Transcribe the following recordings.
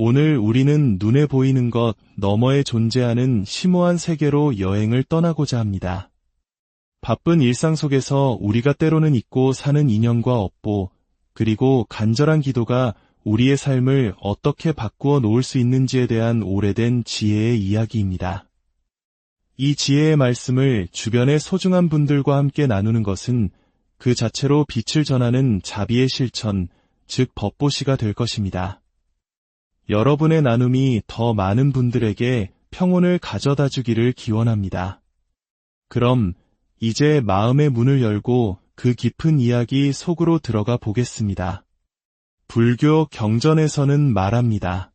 오늘 우리는 눈에 보이는 것 너머에 존재하는 심오한 세계로 여행을 떠나고자 합니다. 바쁜 일상 속에서 우리가 때로는 잊고 사는 인연과 업보, 그리고 간절한 기도가 우리의 삶을 어떻게 바꾸어 놓을 수 있는지에 대한 오래된 지혜의 이야기입니다. 이 지혜의 말씀을 주변의 소중한 분들과 함께 나누는 것은 그 자체로 빛을 전하는 자비의 실천, 즉 법보시가 될 것입니다. 여러분의 나눔이 더 많은 분들에게 평온을 가져다 주기를 기원합니다. 그럼 이제 마음의 문을 열고 그 깊은 이야기 속으로 들어가 보겠습니다. 불교 경전에서는 말합니다.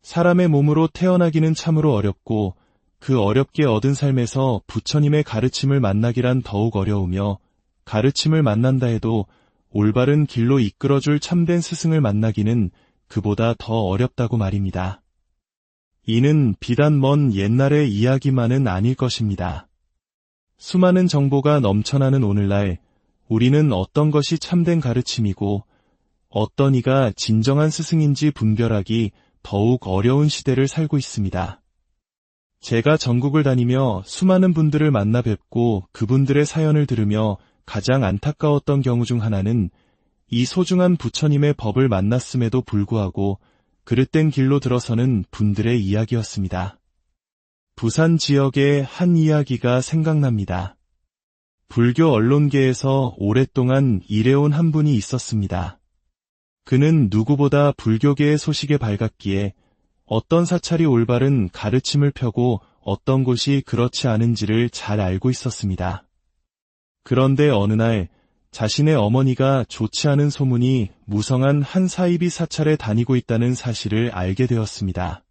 사람의 몸으로 태어나기는 참으로 어렵고 그 어렵게 얻은 삶에서 부처님의 가르침을 만나기란 더욱 어려우며 가르침을 만난다 해도 올바른 길로 이끌어줄 참된 스승을 만나기는 그보다 더 어렵다고 말입니다. 이는 비단 먼 옛날의 이야기만은 아닐 것입니다. 수많은 정보가 넘쳐나는 오늘날 우리는 어떤 것이 참된 가르침이고 어떤 이가 진정한 스승인지 분별하기 더욱 어려운 시대를 살고 있습니다. 제가 전국을 다니며 수많은 분들을 만나 뵙고 그분들의 사연을 들으며 가장 안타까웠던 경우 중 하나는 이 소중한 부처님의 법을 만났음에도 불구하고 그릇된 길로 들어서는 분들의 이야기였습니다. 부산 지역의 한 이야기가 생각납니다. 불교 언론계에서 오랫동안 일해온 한 분이 있었습니다. 그는 누구보다 불교계의 소식에 밝았기에 어떤 사찰이 올바른 가르침을 펴고 어떤 곳이 그렇지 않은지를 잘 알고 있었습니다. 그런데 어느 날 자신의 어머니가 좋지 않은 소문이 무성한 한 사이비 사찰에 다니고 있다는 사실을 알게 되었습니다.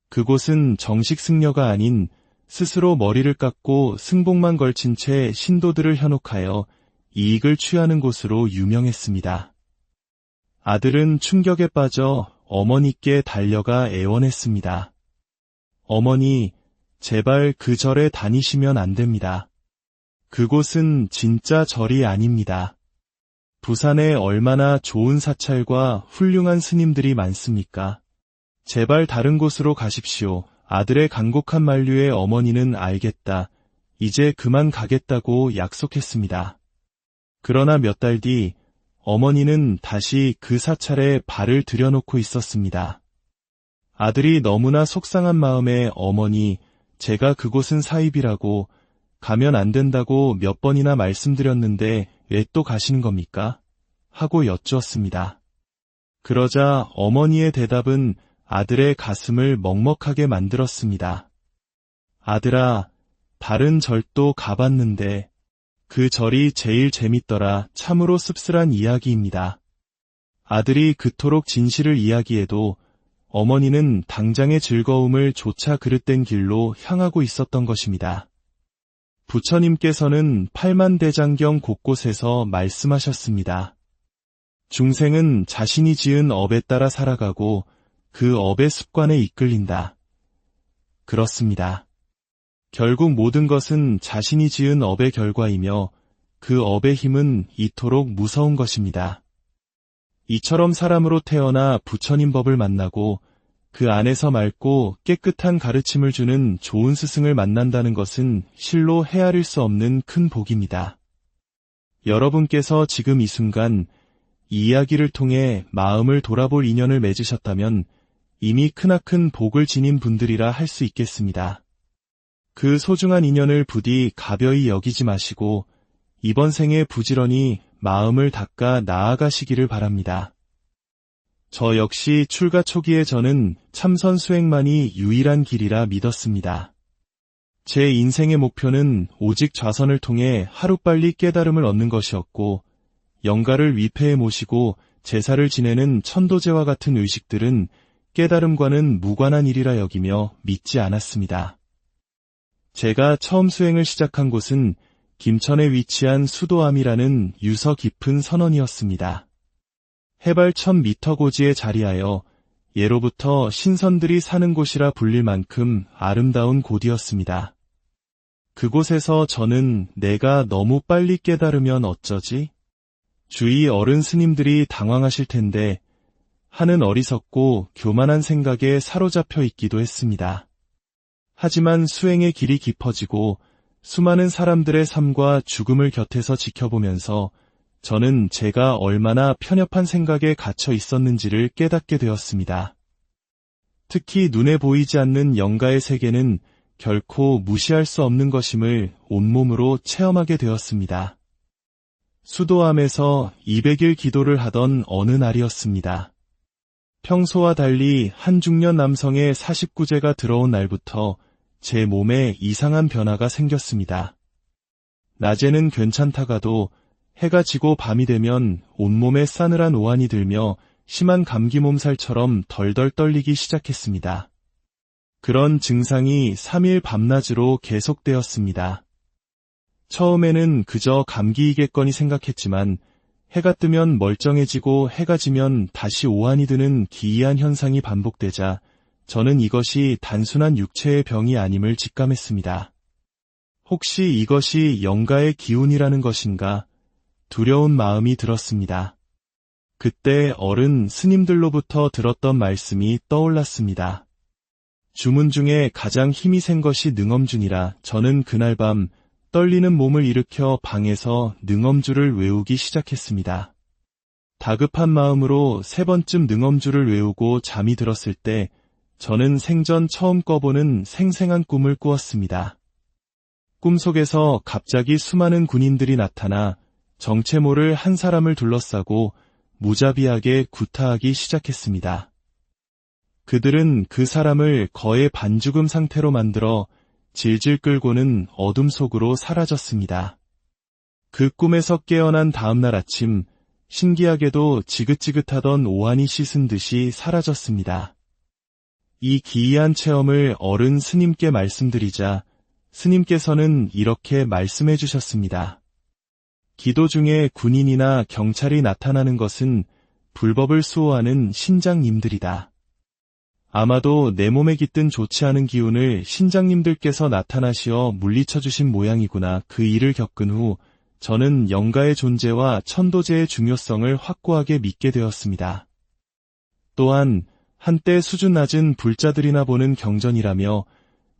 그곳은 정식 승려가 아닌 스스로 머리를 깎고 승복만 걸친 채 신도들을 현혹하여 이익을 취하는 곳으로 유명했습니다. 아들은 충격에 빠져 어머니께 달려가 애원했습니다. 어머니, 제발 그 절에 다니시면 안 됩니다. 그곳은 진짜 절이 아닙니다. 부산에 얼마나 좋은 사찰과 훌륭한 스님들이 많습니까? 제발 다른 곳으로 가십시오. 아들의 간곡한 만류에 어머니는 알겠다. 이제 그만 가겠다고 약속했습니다. 그러나 몇 달 뒤 어머니는 다시 그 사찰에 발을 들여놓고 있었습니다. 아들이 너무나 속상한 마음에 어머니, 제가 그곳은 사입이라고 가면 안 된다고 몇 번이나 말씀드렸는데 왜 또 가시는 겁니까? 하고 여쭈었습니다. 그러자 어머니의 대답은 아들의 가슴을 먹먹하게 만들었습니다. 아들아, 다른 절도 가봤는데 그 절이 제일 재밌더라. 참으로 씁쓸한 이야기입니다. 아들이 그토록 진실을 이야기해도 어머니는 당장의 즐거움을 조차 그릇된 길로 향하고 있었던 것입니다. 부처님께서는 팔만대장경 곳곳에서 말씀하셨습니다. 중생은 자신이 지은 업에 따라 살아가고 그 업의 습관에 이끌린다. 그렇습니다. 결국 모든 것은 자신이 지은 업의 결과이며 그 업의 힘은 이토록 무서운 것입니다. 이처럼 사람으로 태어나 부처님 법을 만나고 그 안에서 맑고 깨끗한 가르침을 주는 좋은 스승을 만난다는 것은 실로 헤아릴 수 없는 큰 복입니다. 여러분께서 지금 이 순간 이 이야기를 통해 마음을 돌아볼 인연을 맺으셨다면 이미 크나큰 복을 지닌 분들이라 할 수 있겠습니다. 그 소중한 인연을 부디 가벼이 여기지 마시고 이번 생에 부지런히 마음을 닦아 나아가시기를 바랍니다. 저 역시 출가 초기에 저는 참선 수행만이 유일한 길이라 믿었습니다. 제 인생의 목표는 오직 좌선을 통해 하루빨리 깨달음을 얻는 것이었고 영가를 위패에 모시고 제사를 지내는 천도제와 같은 의식들은 깨달음과는 무관한 일이라 여기며 믿지 않았습니다. 제가 처음 수행을 시작한 곳은 김천에 위치한 수도암이라는 유서 깊은 선원이었습니다. 해발 1000m 고지에 자리하여 예로부터 신선들이 사는 곳이라 불릴 만큼 아름다운 곳이었습니다. 그곳에서 저는 내가 너무 빨리 깨달으면 어쩌지? 주위 어른 스님들이 당황하실 텐데 하는 어리석고 교만한 생각에 사로잡혀 있기도 했습니다. 하지만 수행의 길이 깊어지고 수많은 사람들의 삶과 죽음을 곁에서 지켜보면서 저는 제가 얼마나 편협한 생각에 갇혀 있었는지를 깨닫게 되었습니다. 특히 눈에 보이지 않는 영가의 세계는 결코 무시할 수 없는 것임을 온몸으로 체험하게 되었습니다. 수도암에서 200일 기도를 하던 어느 날이었습니다. 평소와 달리 한 중년 남성의 49제가 들어온 날부터 제 몸에 이상한 변화가 생겼습니다. 낮에는 괜찮다가도 해가 지고 밤이 되면 온몸에 싸늘한 오한이 들며 심한 감기 몸살처럼 덜덜 떨리기 시작했습니다. 그런 증상이 3일 밤낮으로 계속되었습니다. 처음에는 그저 감기이겠거니 생각했지만 해가 뜨면 멀쩡해지고 해가 지면 다시 오한이 드는 기이한 현상이 반복되자 저는 이것이 단순한 육체의 병이 아님을 직감했습니다. 혹시 이것이 영가의 기운이라는 것인가 두려운 마음이 들었습니다. 그때 어른 스님들로부터 들었던 말씀이 떠올랐습니다. 주문 중에 가장 힘이 센 것이 능엄주니라. 저는 그날 밤 떨리는 몸을 일으켜 방에서 능엄주를 외우기 시작했습니다. 다급한 마음으로 3번쯤 능엄주를 외우고 잠이 들었을 때 저는 생전 처음 꿔보는 생생한 꿈을 꾸었습니다. 꿈속에서 갑자기 수많은 군인들이 나타나 정체 모를 한 사람을 둘러싸고 무자비하게 구타하기 시작했습니다. 그들은 그 사람을 거의 반죽음 상태로 만들어 질질 끌고는 어둠 속으로 사라졌습니다. 그 꿈에서 깨어난 다음날 아침, 신기하게도 지긋지긋하던 오한이 씻은 듯이 사라졌습니다. 이 기이한 체험을 어른 스님께 말씀드리자 스님께서는 이렇게 말씀해 주셨습니다. 기도 중에 군인이나 경찰이 나타나는 것은 불법을 수호하는 신장님들이다. 아마도 내 몸에 깃든 좋지 않은 기운을 신장님들께서 나타나시어 물리쳐 주신 모양이구나. 그 일을 겪은 후 저는 영가의 존재와 천도제의 중요성을 확고하게 믿게 되었습니다. 또한 한때 수준 낮은 불자들이나 보는 경전이라며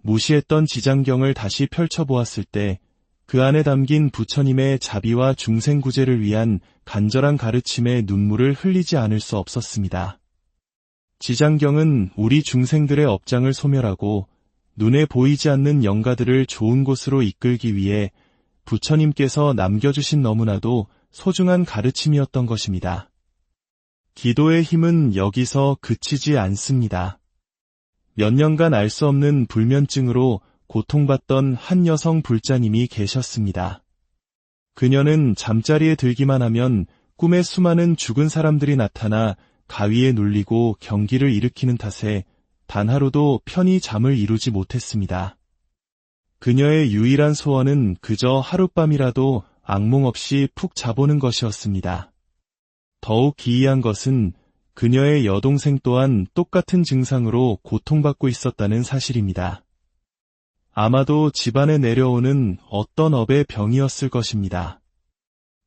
무시했던 지장경을 다시 펼쳐보았을 때 그 안에 담긴 부처님의 자비와 중생구제를 위한 간절한 가르침에 눈물을 흘리지 않을 수 없었습니다. 지장경은 우리 중생들의 업장을 소멸하고 눈에 보이지 않는 영가들을 좋은 곳으로 이끌기 위해 부처님께서 남겨주신 너무나도 소중한 가르침이었던 것입니다. 기도의 힘은 여기서 그치지 않습니다. 몇 년간 알 수 없는 불면증으로 고통받던 한 여성 불자님이 계셨습니다. 그녀는 잠자리에 들기만 하면 꿈에 수많은 죽은 사람들이 나타나 가위에 눌리고 경기를 일으키는 탓에 단 하루도 편히 잠을 이루지 못했습니다. 그녀의 유일한 소원은 그저 하룻밤이라도 악몽 없이 푹 자보는 것이었습니다. 더욱 기이한 것은 그녀의 여동생 또한 똑같은 증상으로 고통받고 있었다는 사실입니다. 아마도 집안에 내려오는 어떤 업의 병이었을 것입니다.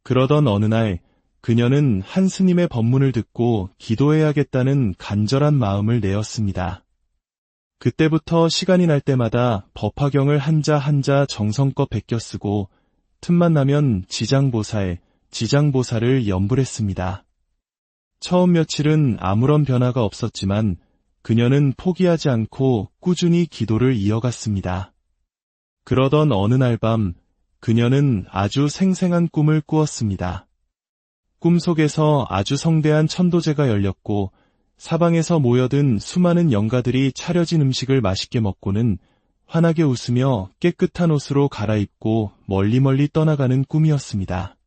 그러던 어느 날 그녀는 한 스님의 법문을 듣고 기도해야겠다는 간절한 마음을 내었습니다. 그때부터 시간이 날 때마다 법화경을 한자 한자 정성껏 베껴 쓰고 틈만 나면 지장보살을 염불했습니다. 처음 며칠은 아무런 변화가 없었지만 그녀는 포기하지 않고 꾸준히 기도를 이어갔습니다. 그러던 어느 날 밤 그녀는 아주 생생한 꿈을 꾸었습니다. 꿈속에서 아주 성대한 천도제가 열렸고 사방에서 모여든 수많은 영가들이 차려진 음식을 맛있게 먹고는 환하게 웃으며 깨끗한 옷으로 갈아입고 멀리 떠나가는 꿈이었습니다.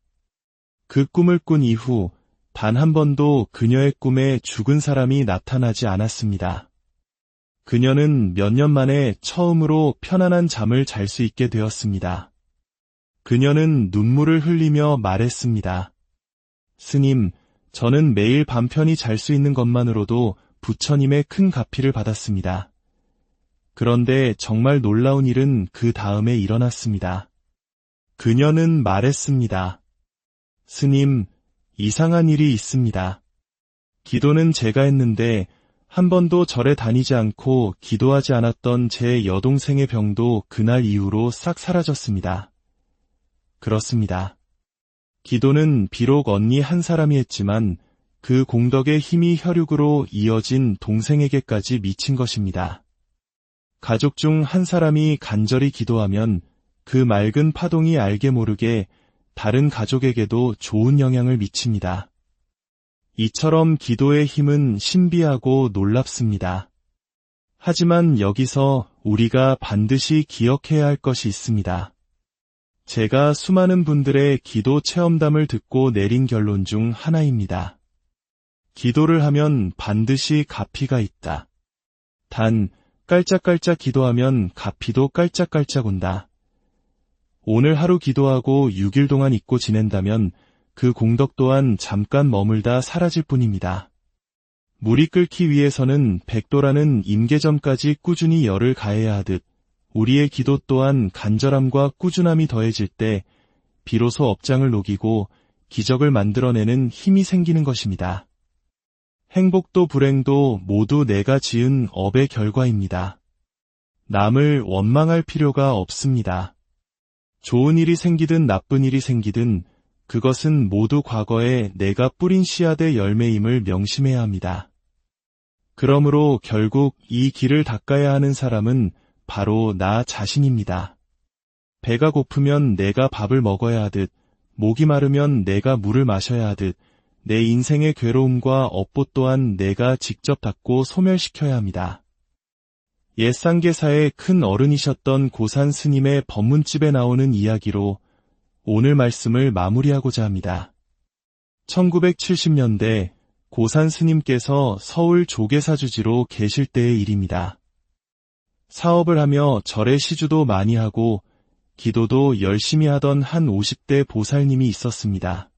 그 꿈을 꾼 이후 단 한 번도 그녀의 꿈에 죽은 사람이 나타나지 않았습니다. 그녀는 몇 년 만에 처음으로 편안한 잠을 잘 수 있게 되었습니다. 그녀는 눈물을 흘리며 말했습니다. 스님, 저는 매일 밤 편히 잘 수 있는 것만으로도 부처님의 큰 가피를 받았습니다. 그런데 정말 놀라운 일은 그 다음에 일어났습니다. 그녀는 말했습니다. 스님, 이상한 일이 있습니다. 기도는 제가 했는데 한 번도 절에 다니지 않고 기도하지 않았던 제 여동생의 병도 그날 이후로 싹 사라졌습니다. 그렇습니다. 기도는 비록 언니 한 사람이 했지만 그 공덕의 힘이 혈육으로 이어진 동생에게까지 미친 것입니다. 가족 중 한 사람이 간절히 기도하면 그 맑은 파동이 알게 모르게 다른 가족에게도 좋은 영향을 미칩니다. 이처럼 기도의 힘은 신비하고 놀랍습니다. 하지만 여기서 우리가 반드시 기억해야 할 것이 있습니다. 제가 수많은 분들의 기도 체험담을 듣고 내린 결론 중 하나입니다. 기도를 하면 반드시 가피가 있다. 단, 깔짝깔짝 기도하면 가피도 깔짝깔짝 온다. 오늘 하루 기도하고 6일 동안 잊고 지낸다면 그 공덕 또한 잠깐 머물다 사라질 뿐입니다. 물이 끓기 위해서는 100도라는 임계점까지 꾸준히 열을 가해야 하듯 우리의 기도 또한 간절함과 꾸준함이 더해질 때 비로소 업장을 녹이고 기적을 만들어내는 힘이 생기는 것입니다. 행복도 불행도 모두 내가 지은 업의 결과입니다. 남을 원망할 필요가 없습니다. 좋은 일이 생기든 나쁜 일이 생기든 그것은 모두 과거에 내가 뿌린 씨앗의 열매임을 명심해야 합니다. 그러므로 결국 이 길을 닦아야 하는 사람은 바로 나 자신입니다. 배가 고프면 내가 밥을 먹어야 하듯, 목이 마르면 내가 물을 마셔야 하듯, 내 인생의 괴로움과 업보 또한 내가 직접 닦고 소멸시켜야 합니다. 옛 쌍계사의 큰 어른이셨던 고산 스님의 법문집에 나오는 이야기로 오늘 말씀을 마무리하고자 합니다. 1970년대 고산 스님께서 서울 조계사주지로 계실 때의 일입니다. 사업을 하며 절에 시주도 많이 하고 기도도 열심히 하던 한 50대 보살님이 있었습니다.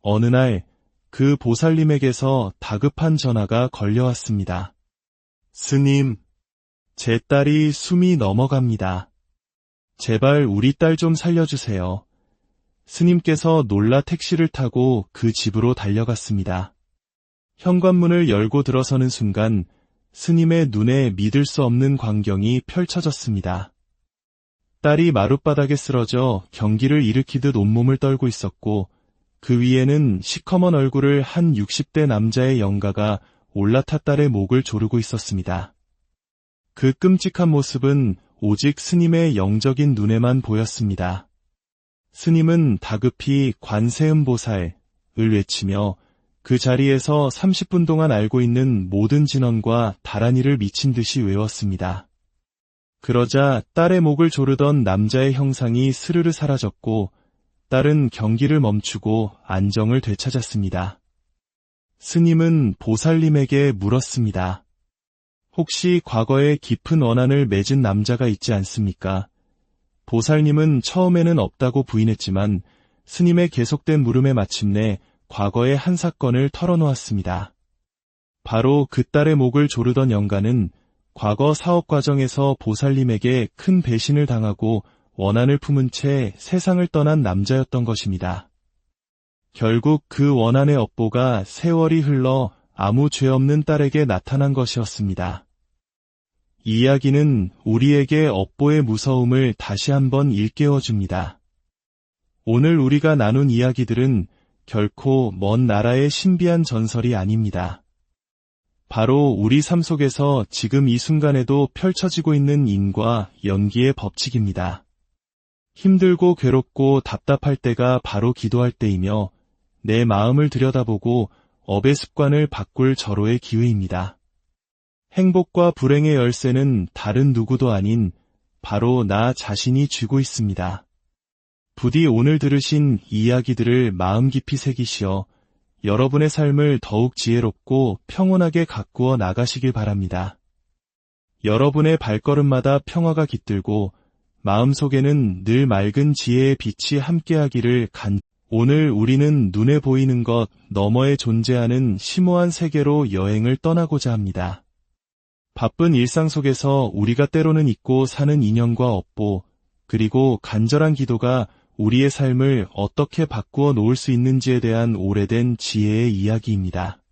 어느 날 그 보살님에게서 다급한 전화가 걸려왔습니다. 스님, 제 딸이 숨이 넘어갑니다. 제발 우리 딸 좀 살려주세요. 스님께서 놀라 택시를 타고 그 집으로 달려갔습니다. 현관문을 열고 들어서는 순간 스님의 눈에 믿을 수 없는 광경이 펼쳐졌습니다. 딸이 마룻바닥에 쓰러져 경기를 일으키듯 온몸을 떨고 있었고 그 위에는 시커먼 얼굴을 한 60대 남자의 영가가 올라타 딸의 목을 조르고 있었습니다. 그 끔찍한 모습은 오직 스님의 영적인 눈에만 보였습니다. 스님은 다급히 관세음보살을 외치며 그 자리에서 30분 동안 알고 있는 모든 진언과 다란이를 미친 듯이 외웠습니다. 그러자 딸의 목을 조르던 남자의 형상이 스르르 사라졌고 딸은 경기를 멈추고 안정을 되찾았습니다. 스님은 보살님에게 물었습니다. 혹시 과거에 깊은 원한을 맺은 남자가 있지 않습니까? 보살님은 처음에는 없다고 부인했지만 스님의 계속된 물음에 마침내 과거의 한 사건을 털어놓았습니다. 바로 그 딸의 목을 조르던 영가는 과거 사업 과정에서 보살님에게 큰 배신을 당하고 원한을 품은 채 세상을 떠난 남자였던 것입니다. 결국 그 원한의 업보가 세월이 흘러 아무 죄 없는 딸에게 나타난 것이었습니다. 이 이야기는 우리에게 업보의 무서움을 다시 한번 일깨워줍니다. 오늘 우리가 나눈 이야기들은 결코 먼 나라의 신비한 전설이 아닙니다. 바로 우리 삶 속에서 지금 이 순간에도 펼쳐지고 있는 인과 연기의 법칙입니다. 힘들고 괴롭고 답답할 때가 바로 기도할 때이며 내 마음을 들여다보고 업의 습관을 바꿀 절호의 기회입니다. 행복과 불행의 열쇠는 다른 누구도 아닌 바로 나 자신이 쥐고 있습니다. 부디 오늘 들으신 이야기들을 마음 깊이 새기시어 여러분의 삶을 더욱 지혜롭고 평온하게 가꾸어 나가시길 바랍니다. 여러분의 발걸음마다 평화가 깃들고 마음속에는 늘 맑은 지혜의 빛이 함께하기를 오늘 우리는 눈에 보이는 것 너머에 존재하는 심오한 세계로 여행을 떠나고자 합니다. 바쁜 일상 속에서 우리가 때로는 잊고 사는 인연과 업보, 그리고 간절한 기도가 우리의 삶을 어떻게 바꾸어 놓을 수 있는지에 대한 오래된 지혜의 이야기입니다.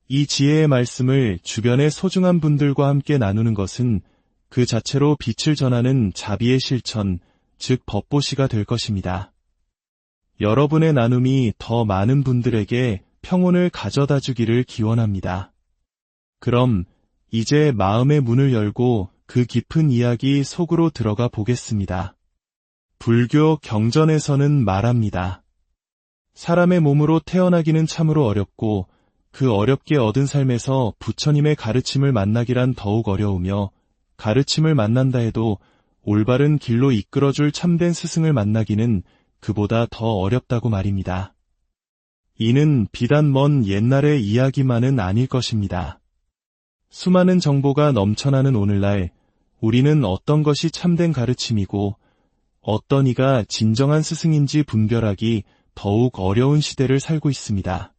이 지혜의 말씀을 주변의 소중한 분들과 함께 나누는 것은 그 자체로 빛을 전하는 자비의 실천, 즉 법보시가 될 것입니다. 여러분의 나눔이 더 많은 분들에게 평온을 가져다 주기를 기원합니다. 그럼 이제 마음의 문을 열고 그 깊은 이야기 속으로 들어가 보겠습니다. 불교 경전에서는 말합니다. 사람의 몸으로 태어나기는 참으로 어렵고 그 어렵게 얻은 삶에서 부처님의 가르침을 만나기란 더욱 어려우며 가르침을 만난다 해도 올바른 길로 이끌어줄 참된 스승을 만나기는 그보다 더 어렵다고 말입니다. 이는 비단 먼 옛날의 이야기만은 아닐 것입니다. 수많은 정보가 넘쳐나는 오늘날 우리는 어떤 것이 참된 가르침이고 어떤 이가 진정한 스승인지 분별하기 더욱 어려운 시대를 살고 있습니다.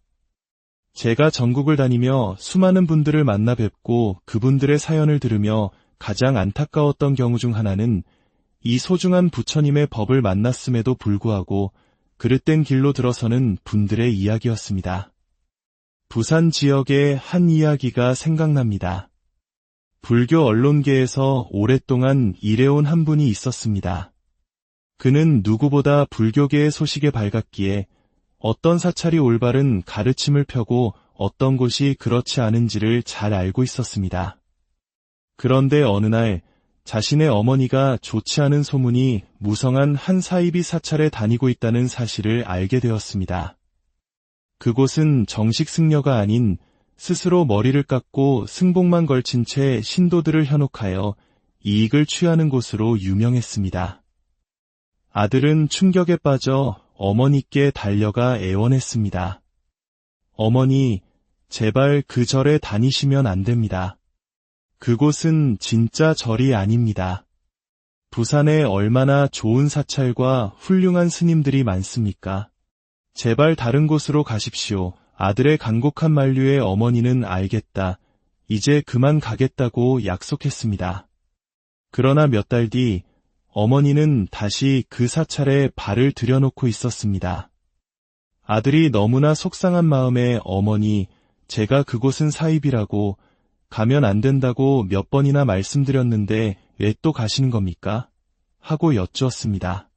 제가 전국을 다니며 수많은 분들을 만나 뵙고 그분들의 사연을 들으며 가장 안타까웠던 경우 중 하나는 이 소중한 부처님의 법을 만났음에도 불구하고 그릇된 길로 들어서는 분들의 이야기였습니다. 부산 지역의 한 이야기가 생각납니다. 불교 언론계에서 오랫동안 일해온 한 분이 있었습니다. 그는 누구보다 불교계의 소식에 밝았기에 어떤 사찰이 올바른 가르침을 펴고 어떤 곳이 그렇지 않은지를 잘 알고 있었습니다. 그런데 어느 날 자신의 어머니가 좋지 않은 소문이 무성한 한 사이비 사찰에 다니고 있다는 사실을 알게 되었습니다. 그곳은 정식 승려가 아닌 스스로 머리를 깎고 승복만 걸친 채 신도들을 현혹하여 이익을 취하는 곳으로 유명했습니다. 아들은 충격에 빠져 어머니께 달려가 애원했습니다. 어머니, 제발 그 절에 다니시면 안 됩니다. 그곳은 진짜 절이 아닙니다. 부산에 얼마나 좋은 사찰과 훌륭한 스님들이 많습니까? 제발 다른 곳으로 가십시오. 아들의 간곡한 만류에 어머니는 알겠다. 이제 그만 가겠다고 약속했습니다. 그러나 몇 달 뒤 어머니는 다시 그 사찰에 발을 들여놓고 있었습니다. 아들이 너무나 속상한 마음에 어머니, 제가 그곳은 사입이라고 가면 안 된다고 몇 번이나 말씀드렸는데 왜 또 가시는 겁니까? 하고 여쭈었습니다.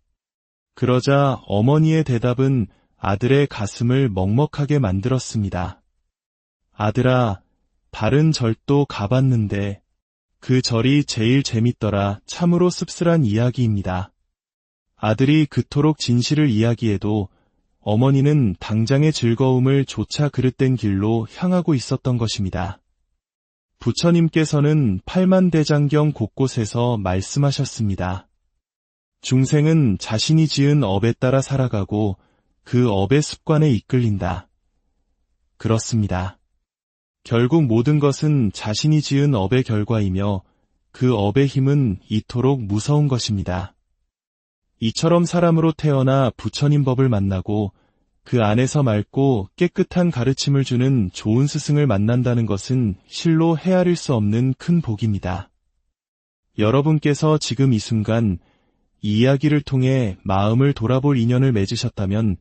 그러자 어머니의 대답은 아들의 가슴을 먹먹하게 만들었습니다. 아들아, 다른 절도 가봤는데 그 절이 제일 재밌더라. 참으로 씁쓸한 이야기입니다. 아들이 그토록 진실을 이야기해도 어머니는 당장의 즐거움을 조차 그릇된 길로 향하고 있었던 것입니다. 부처님께서는 팔만대장경 곳곳에서 말씀하셨습니다. 중생은 자신이 지은 업에 따라 살아가고 그 업의 습관에 이끌린다. 그렇습니다. 결국 모든 것은 자신이 지은 업의 결과이며 그 업의 힘은 이토록 무서운 것입니다. 이처럼 사람으로 태어나 부처님 법을 만나고 그 안에서 맑고 깨끗한 가르침을 주는 좋은 스승을 만난다는 것은 실로 헤아릴 수 없는 큰 복입니다. 여러분께서 지금 이 순간 이 이야기를 통해 마음을 돌아볼 인연을 맺으셨다면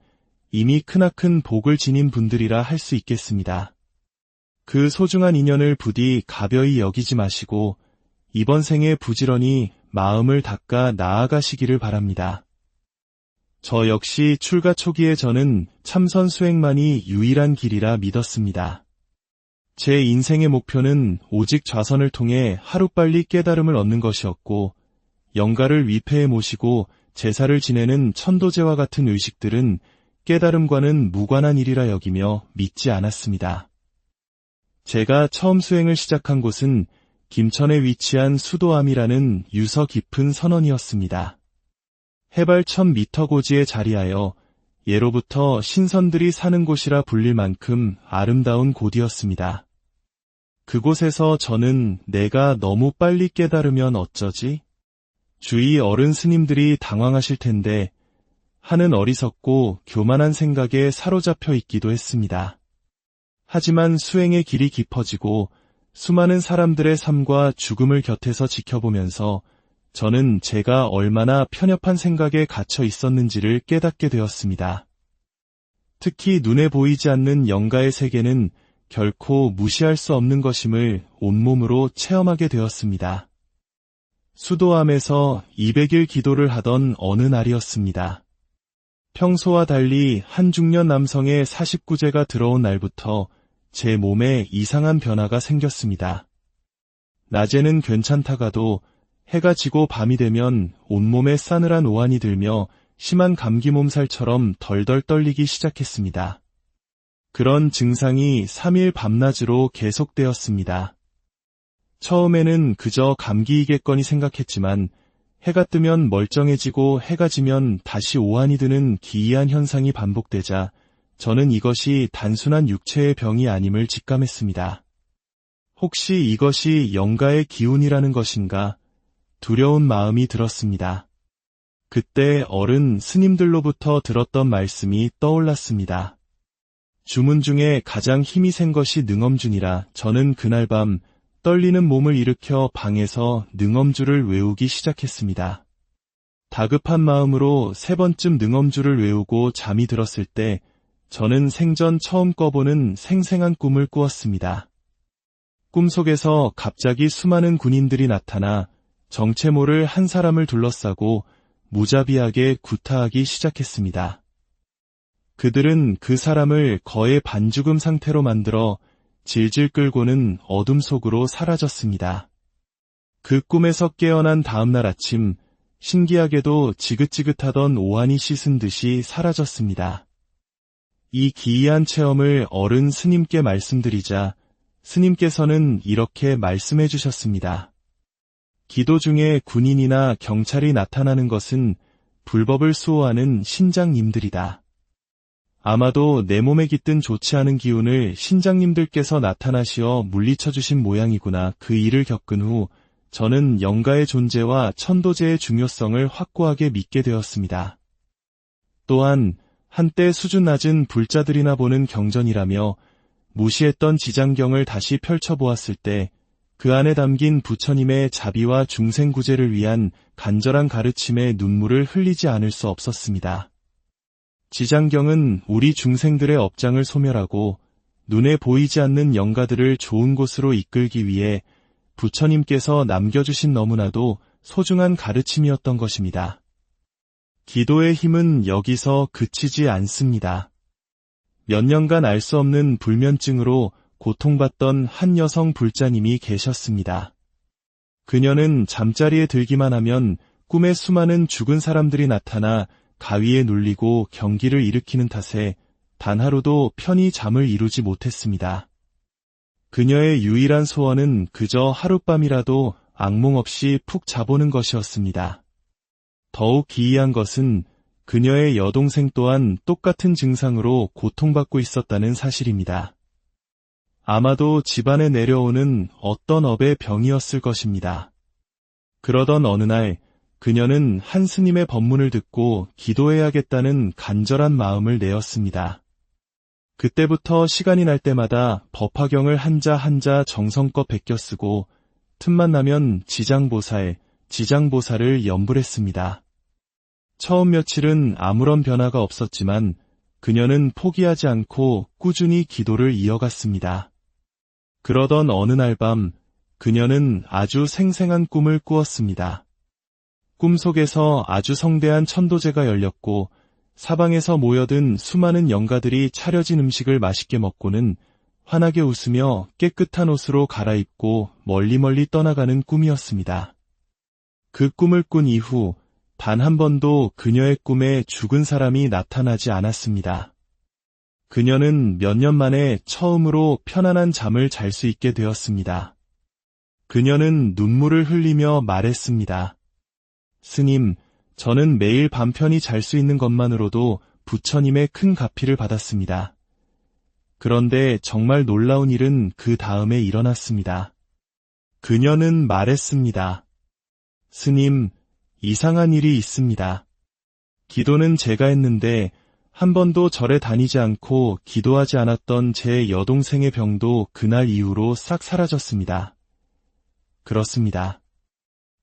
이미 크나큰 복을 지닌 분들이라 할 수 있겠습니다. 그 소중한 인연을 부디 가벼이 여기지 마시고 이번 생에 부지런히 마음을 닦아 나아가시기를 바랍니다. 저 역시 출가 초기에 저는 참선 수행만이 유일한 길이라 믿었습니다. 제 인생의 목표는 오직 좌선을 통해 하루빨리 깨달음을 얻는 것이었고 영가를 위패에 모시고 제사를 지내는 천도제와 같은 의식들은 깨달음과는 무관한 일이라 여기며 믿지 않았습니다. 제가 처음 수행을 시작한 곳은 김천에 위치한 수도암이라는 유서 깊은 선원이었습니다. 해발 1000m 고지에 자리하여 예로부터 신선들이 사는 곳이라 불릴 만큼 아름다운 곳이었습니다. 그곳에서 저는 내가 너무 빨리 깨달으면 어쩌지? 주위 어른 스님들이 당황하실 텐데 하는 어리석고 교만한 생각에 사로잡혀 있기도 했습니다. 하지만 수행의 길이 깊어지고 수많은 사람들의 삶과 죽음을 곁에서 지켜보면서 저는 제가 얼마나 편협한 생각에 갇혀 있었는지를 깨닫게 되었습니다. 특히 눈에 보이지 않는 영가의 세계는 결코 무시할 수 없는 것임을 온몸으로 체험하게 되었습니다. 수도암에서 200일 기도를 하던 어느 날이었습니다. 평소와 달리 한 중년 남성의 49제가 들어온 날부터 제 몸에 이상한 변화가 생겼습니다. 낮에는 괜찮다가도 해가 지고 밤이 되면 온몸에 싸늘한 오한이 들며 심한 감기 몸살처럼 덜덜 떨리기 시작했습니다. 그런 증상이 3일 밤낮으로 계속되었습니다. 처음에는 그저 감기이겠거니 생각했지만 해가 뜨면 멀쩡해지고 해가 지면 다시 오한이 드는 기이한 현상이 반복되자 저는 이것이 단순한 육체의 병이 아님을 직감했습니다. 혹시 이것이 영가의 기운이라는 것인가 두려운 마음이 들었습니다. 그때 어른 스님들로부터 들었던 말씀이 떠올랐습니다. 주문 중에 가장 힘이 센 것이 능엄주니라. 저는 그날 밤 떨리는 몸을 일으켜 방에서 능엄주를 외우기 시작했습니다. 다급한 마음으로 3번쯤 능엄주를 외우고 잠이 들었을 때 저는 생전 처음 꿔보는 생생한 꿈을 꾸었습니다. 꿈속에서 갑자기 수많은 군인들이 나타나 정체 모를 한 사람을 둘러싸고 무자비하게 구타하기 시작했습니다. 그들은 그 사람을 거의 반죽음 상태로 만들어 질질 끌고는 어둠 속으로 사라졌습니다. 그 꿈에서 깨어난 다음날 아침, 신기하게도 지긋지긋하던 오한이 씻은 듯이 사라졌습니다. 이 기이한 체험을 어른 스님께 말씀드리자 스님께서는 이렇게 말씀해 주셨습니다. 기도 중에 군인이나 경찰이 나타나는 것은 불법을 수호하는 신장님들이다. 아마도 내 몸에 깃든 좋지 않은 기운을 신장님들께서 나타나시어 물리쳐 주신 모양이구나. 그 일을 겪은 후 저는 영가의 존재와 천도제의 중요성을 확고하게 믿게 되었습니다. 또한 한때 수준 낮은 불자들이나 보는 경전이라며 무시했던 지장경을 다시 펼쳐보았을 때 그 안에 담긴 부처님의 자비와 중생구제를 위한 간절한 가르침에 눈물을 흘리지 않을 수 없었습니다. 지장경은 우리 중생들의 업장을 소멸하고 눈에 보이지 않는 영가들을 좋은 곳으로 이끌기 위해 부처님께서 남겨주신 너무나도 소중한 가르침이었던 것입니다. 기도의 힘은 여기서 그치지 않습니다. 몇 년간 알 수 없는 불면증으로 고통받던 한 여성 불자님이 계셨습니다. 그녀는 잠자리에 들기만 하면 꿈에 수많은 죽은 사람들이 나타나 가위에 눌리고 경기를 일으키는 탓에 단 하루도 편히 잠을 이루지 못했습니다. 그녀의 유일한 소원은 그저 하룻밤이라도 악몽 없이 푹 자보는 것이었습니다. 더욱 기이한 것은 그녀의 여동생 또한 똑같은 증상으로 고통받고 있었다는 사실입니다. 아마도 집안에 내려오는 어떤 업의 병이었을 것입니다. 그러던 어느 날 그녀는 한 스님의 법문을 듣고 기도해야겠다는 간절한 마음을 내었습니다. 그때부터 시간이 날 때마다 법화경을 한자 한자 정성껏 베껴 쓰고 틈만 나면 지장보살을 염불했습니다. 처음 며칠은 아무런 변화가 없었지만 그녀는 포기하지 않고 꾸준히 기도를 이어갔습니다. 그러던 어느 날 밤 그녀는 아주 생생한 꿈을 꾸었습니다. 꿈속에서 아주 성대한 천도제가 열렸고 사방에서 모여든 수많은 영가들이 차려진 음식을 맛있게 먹고는 환하게 웃으며 깨끗한 옷으로 갈아입고 멀리 떠나가는 꿈이었습니다. 그 꿈을 꾼 이후 단 한 번도 그녀의 꿈에 죽은 사람이 나타나지 않았습니다. 그녀는 몇 년 만에 처음으로 편안한 잠을 잘 수 있게 되었습니다. 그녀는 눈물을 흘리며 말했습니다. 스님, 저는 매일 밤 편히 잘 수 있는 것만으로도 부처님의 큰 가피를 받았습니다. 그런데 정말 놀라운 일은 그 다음에 일어났습니다. 그녀는 말했습니다. 스님, 이상한 일이 있습니다. 기도는 제가 했는데 한 번도 절에 다니지 않고 기도하지 않았던 제 여동생의 병도 그날 이후로 싹 사라졌습니다. 그렇습니다.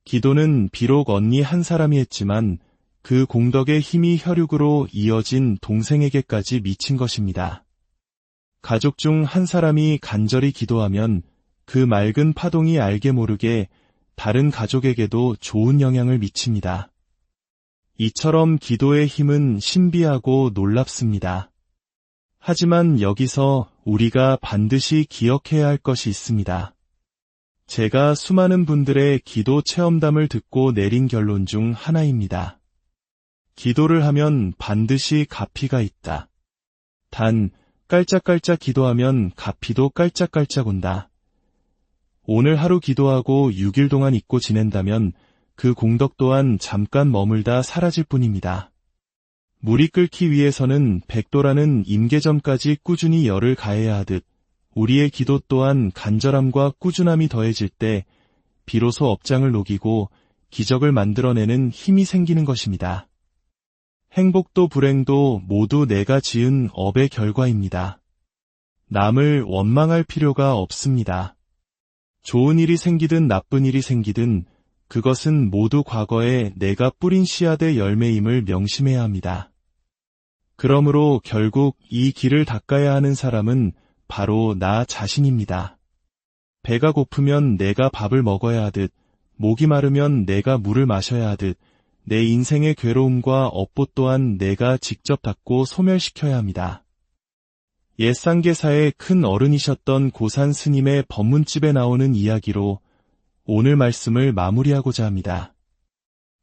기도는 비록 언니 한 사람이 했지만 그 공덕의 힘이 혈육으로 이어진 동생에게까지 미친 것입니다. 가족 중 한 사람이 간절히 기도하면 그 맑은 파동이 알게 모르게 다른 가족에게도 좋은 영향을 미칩니다. 이처럼 기도의 힘은 신비하고 놀랍습니다. 하지만 여기서 우리가 반드시 기억해야 할 것이 있습니다. 제가 수많은 분들의 기도 체험담을 듣고 내린 결론 중 하나입니다. 기도를 하면 반드시 갚이가 있다. 단, 깔짝깔짝 기도하면 갚이도 깔짝깔짝 온다. 오늘 하루 기도하고 6일 동안 잊고 지낸다면 그 공덕 또한 잠깐 머물다 사라질 뿐입니다. 물이 끓기 위해서는 100도라는 임계점까지 꾸준히 열을 가해야 하듯 우리의 기도 또한 간절함과 꾸준함이 더해질 때 비로소 업장을 녹이고 기적을 만들어내는 힘이 생기는 것입니다. 행복도 불행도 모두 내가 지은 업의 결과입니다. 남을 원망할 필요가 없습니다. 좋은 일이 생기든 나쁜 일이 생기든 그것은 모두 과거에 내가 뿌린 씨앗의 열매임을 명심해야 합니다. 그러므로 결국 이 길을 닦아야 하는 사람은 바로 나 자신입니다. 배가 고프면 내가 밥을 먹어야 하듯, 목이 마르면 내가 물을 마셔야 하듯, 내 인생의 괴로움과 업보 또한 내가 직접 닦고 소멸시켜야 합니다. 옛 쌍계사의 큰 어른이셨던 고산 스님의 법문집에 나오는 이야기로 오늘 말씀을 마무리하고자 합니다.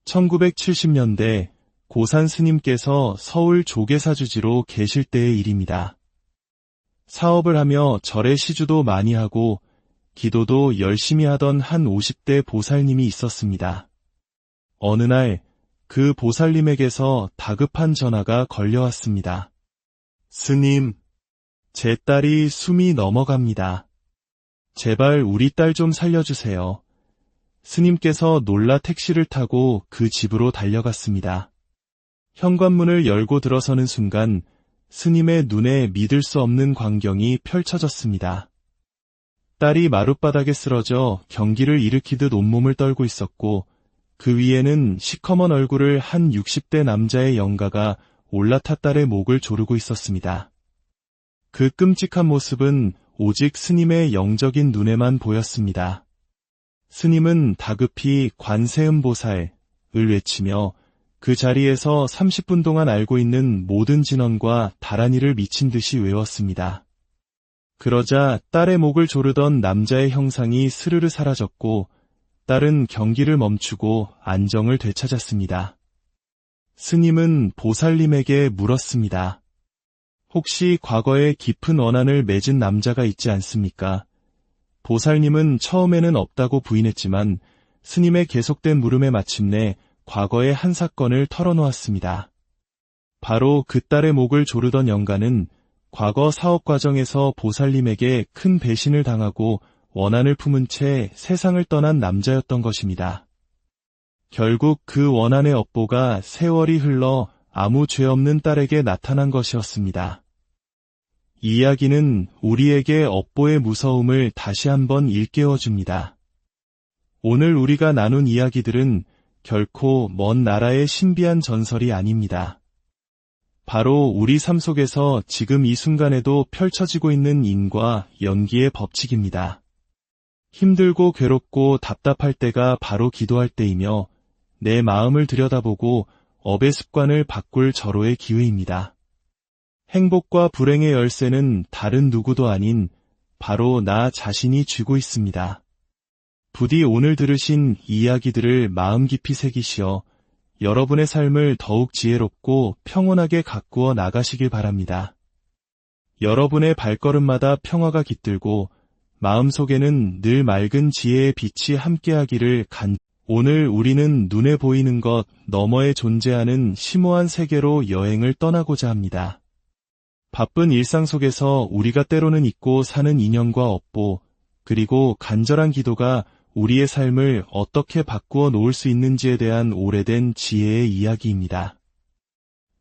1970년대 고산 스님께서 서울 조계사주지로 계실 때의 일입니다. 사업을 하며 절에 시주도 많이 하고 기도도 열심히 하던 한 50대 보살님이 있었습니다. 어느 날 그 보살님에게서 다급한 전화가 걸려왔습니다. 스님, 제 딸이 숨이 넘어갑니다. 제발 우리 딸 좀 살려주세요. 스님께서 놀라 택시를 타고 그 집으로 달려갔습니다. 현관문을 열고 들어서는 순간 스님의 눈에 믿을 수 없는 광경이 펼쳐졌습니다. 딸이 마룻바닥에 쓰러져 경기를 일으키듯 온몸을 떨고 있었고 그 위에는 시커먼 얼굴을 한 60대 남자의 영가가 올라타 딸의 목을 조르고 있었습니다. 그 끔찍한 모습은 오직 스님의 영적인 눈에만 보였습니다. 스님은 다급히 관세음보살을 외치며 그 자리에서 30분 동안 알고 있는 모든 진언과 다란이를 미친 듯이 외웠습니다. 그러자 딸의 목을 조르던 남자의 형상이 스르르 사라졌고 딸은 경기를 멈추고 안정을 되찾았습니다. 스님은 보살님에게 물었습니다. 혹시 과거에 깊은 원한을 맺은 남자가 있지 않습니까? 보살님은 처음에는 없다고 부인했지만 스님의 계속된 물음에 마침내 과거의 한 사건을 털어놓았습니다. 바로 그 딸의 목을 조르던 영가는 과거 사업 과정에서 보살님에게 큰 배신을 당하고 원한을 품은 채 세상을 떠난 남자였던 것입니다. 결국 그 원한의 업보가 세월이 흘러 아무 죄 없는 딸에게 나타난 것이었습니다. 이 이야기는 우리에게 업보의 무서움을 다시 한번 일깨워줍니다. 오늘 우리가 나눈 이야기들은 결코 먼 나라의 신비한 전설이 아닙니다. 바로 우리 삶 속에서 지금 이 순간에도 펼쳐지고 있는 인과 연기의 법칙입니다. 힘들고 괴롭고 답답할 때가 바로 기도할 때이며 내 마음을 들여다보고 업의 습관을 바꿀 절호의 기회입니다. 행복과 불행의 열쇠는 다른 누구도 아닌 바로 나 자신이 쥐고 있습니다. 부디 오늘 들으신 이야기들을 마음 깊이 새기시어 여러분의 삶을 더욱 지혜롭고 평온하게 가꾸어 나가시길 바랍니다. 여러분의 발걸음마다 평화가 깃들고 마음속에는 늘 맑은 지혜의 빛이 함께하기를 오늘 우리는 눈에 보이는 것 너머에 존재하는 심오한 세계로 여행을 떠나고자 합니다. 바쁜 일상 속에서 우리가 때로는 잊고 사는 인연과 업보, 그리고 간절한 기도가 우리의 삶을 어떻게 바꾸어 놓을 수 있는지에 대한 오래된 지혜의 이야기입니다.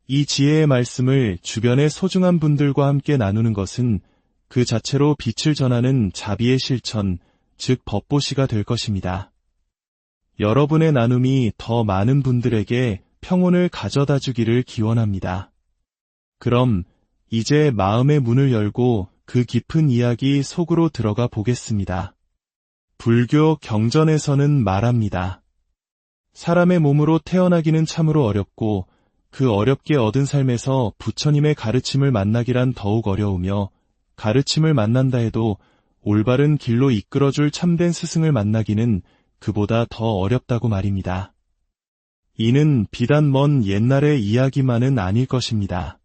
이 지혜의 말씀을 주변의 소중한 분들과 함께 나누는 것은 그 자체로 빛을 전하는 자비의 실천, 즉 법보시가 될 것입니다. 여러분의 나눔이 더 많은 분들에게 평온을 가져다 주기를 기원합니다. 그럼 이제 마음의 문을 열고 그 깊은 이야기 속으로 들어가 보겠습니다. 불교 경전에서는 말합니다. 사람의 몸으로 태어나기는 참으로 어렵고 그 어렵게 얻은 삶에서 부처님의 가르침을 만나기란 더욱 어려우며 가르침을 만난다 해도 올바른 길로 이끌어줄 참된 스승을 만나기는 그보다 더 어렵다고 말입니다. 이는 비단 먼 옛날의 이야기만은 아닐 것입니다.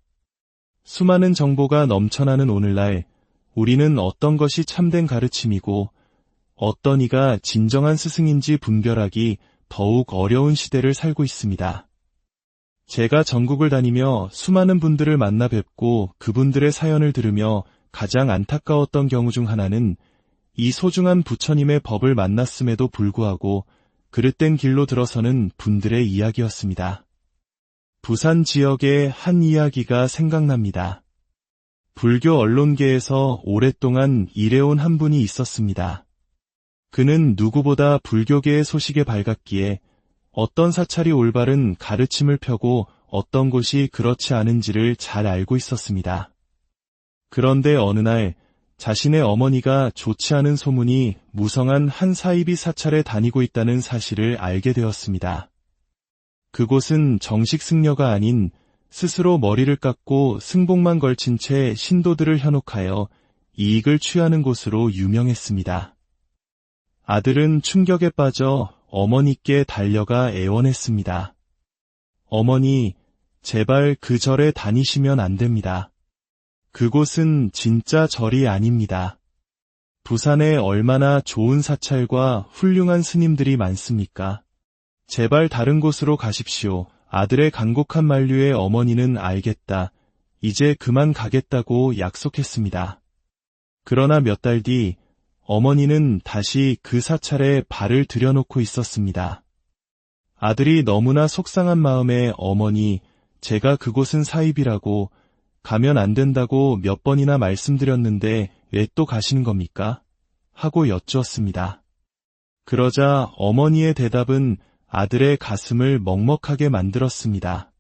수많은 정보가 넘쳐나는 오늘날 우리는 어떤 것이 참된 가르침이고 어떤 이가 진정한 스승인지 분별하기 더욱 어려운 시대를 살고 있습니다. 제가 전국을 다니며 수많은 분들을 만나 뵙고 그분들의 사연을 들으며 가장 안타까웠던 경우 중 하나는 이 소중한 부처님의 법을 만났음에도 불구하고 그릇된 길로 들어서는 분들의 이야기였습니다. 부산 지역의 한 이야기가 생각납니다. 불교 언론계에서 오랫동안 일해온 한 분이 있었습니다. 그는 누구보다 불교계의 소식에 밝았기에 어떤 사찰이 올바른 가르침을 펴고 어떤 곳이 그렇지 않은지를 잘 알고 있었습니다. 그런데 어느 날 자신의 어머니가 좋지 않은 소문이 무성한 한 사이비 사찰에 다니고 있다는 사실을 알게 되었습니다. 그곳은 정식 승려가 아닌 스스로 머리를 깎고 승복만 걸친 채 신도들을 현혹하여 이익을 취하는 곳으로 유명했습니다. 아들은 충격에 빠져 어머니께 달려가 애원했습니다. 어머니, 제발 그 절에 다니시면 안 됩니다. 그곳은 진짜 절이 아닙니다. 부산에 얼마나 좋은 사찰과 훌륭한 스님들이 많습니까? 제발 다른 곳으로 가십시오. 아들의 간곡한 만류에 어머니는 알겠다. 이제 그만 가겠다고 약속했습니다. 그러나 몇 달 뒤 어머니는 다시 그 사찰에 발을 들여놓고 있었습니다. 아들이 너무나 속상한 마음에 어머니, 제가 그곳은 사입이라고 가면 안 된다고 몇 번이나 말씀드렸는데 왜 또 가시는 겁니까? 하고 여쭈었습니다. 그러자 어머니의 대답은 아들의 가슴을 먹먹하게 만들었습니다.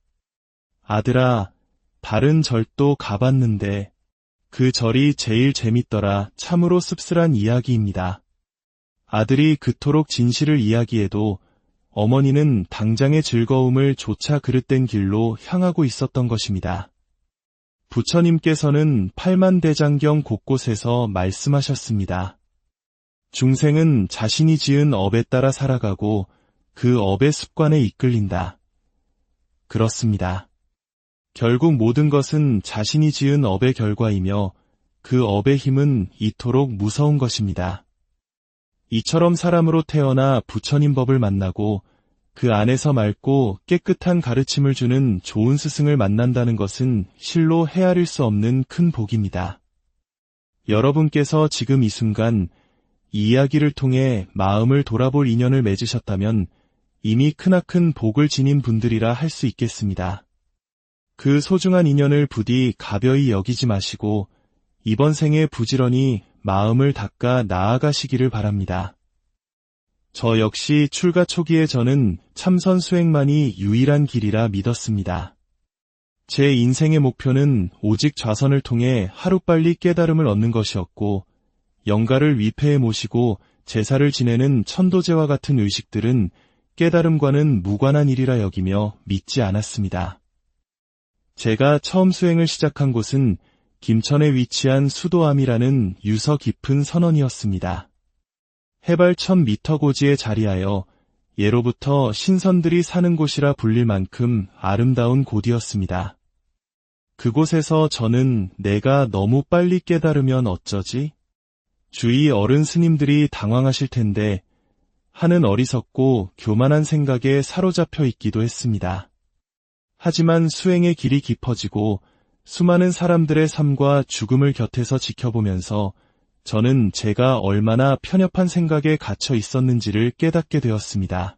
아들아, 다른 절도 가봤는데 그 절이 제일 재밌더라. 참으로 씁쓸한 이야기입니다. 아들이 그토록 진실을 이야기해도 어머니는 당장의 즐거움을 조차 그릇된 길로 향하고 있었던 것입니다. 부처님께서는 팔만대장경 곳곳에서 말씀하셨습니다. 중생은 자신이 지은 업에 따라 살아가고 그 업의 습관에 이끌린다. 그렇습니다. 결국 모든 것은 자신이 지은 업의 결과이며 그 업의 힘은 이토록 무서운 것입니다. 이처럼 사람으로 태어나 부처님 법을 만나고 그 안에서 맑고 깨끗한 가르침을 주는 좋은 스승을 만난다는 것은 실로 헤아릴 수 없는 큰 복입니다. 여러분께서 지금 이 순간 이 이야기를 통해 마음을 돌아볼 인연을 맺으셨다면 이미 크나큰 복을 지닌 분들이라 할 수 있겠습니다. 그 소중한 인연을 부디 가벼이 여기지 마시고 이번 생에 부지런히 마음을 닦아 나아가시기를 바랍니다. 저 역시 출가 초기에 저는 참선 수행만이 유일한 길이라 믿었습니다. 제 인생의 목표는 오직 좌선을 통해 하루빨리 깨달음을 얻는 것이었고 영가를 위패에 모시고 제사를 지내는 천도제와 같은 의식들은 깨달음과는 무관한 일이라 여기며 믿지 않았습니다. 제가 처음 수행을 시작한 곳은 김천에 위치한 수도암이라는 유서 깊은 선원이었습니다. 해발 1000m 고지에 자리하여 예로부터 신선들이 사는 곳이라 불릴 만큼 아름다운 곳이었습니다. 그곳에서 저는 내가 너무 빨리 깨달으면 어쩌지? 주위 어른 스님들이 당황하실 텐데 하는 어리석고 교만한 생각에 사로잡혀 있기도 했습니다. 하지만 수행의 길이 깊어지고 수많은 사람들의 삶과 죽음을 곁에서 지켜보면서 저는 제가 얼마나 편협한 생각에 갇혀 있었는지를 깨닫게 되었습니다.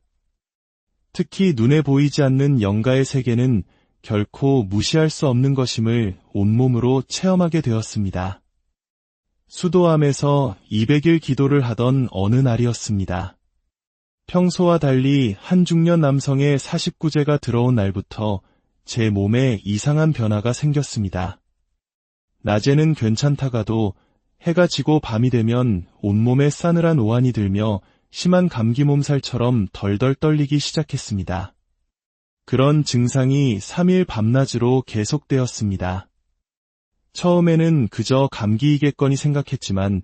특히 눈에 보이지 않는 영가의 세계는 결코 무시할 수 없는 것임을 온몸으로 체험하게 되었습니다. 수도암에서 200일 기도를 하던 어느 날이었습니다. 평소와 달리 한 중년 남성의 49제가 들어온 날부터 제 몸에 이상한 변화가 생겼습니다. 낮에는 괜찮다가도 해가 지고 밤이 되면 온몸에 싸늘한 오한이 들며 심한 감기 몸살처럼 덜덜 떨리기 시작했습니다. 그런 증상이 3일 밤낮으로 계속되었습니다. 처음에는 그저 감기이겠거니 생각했지만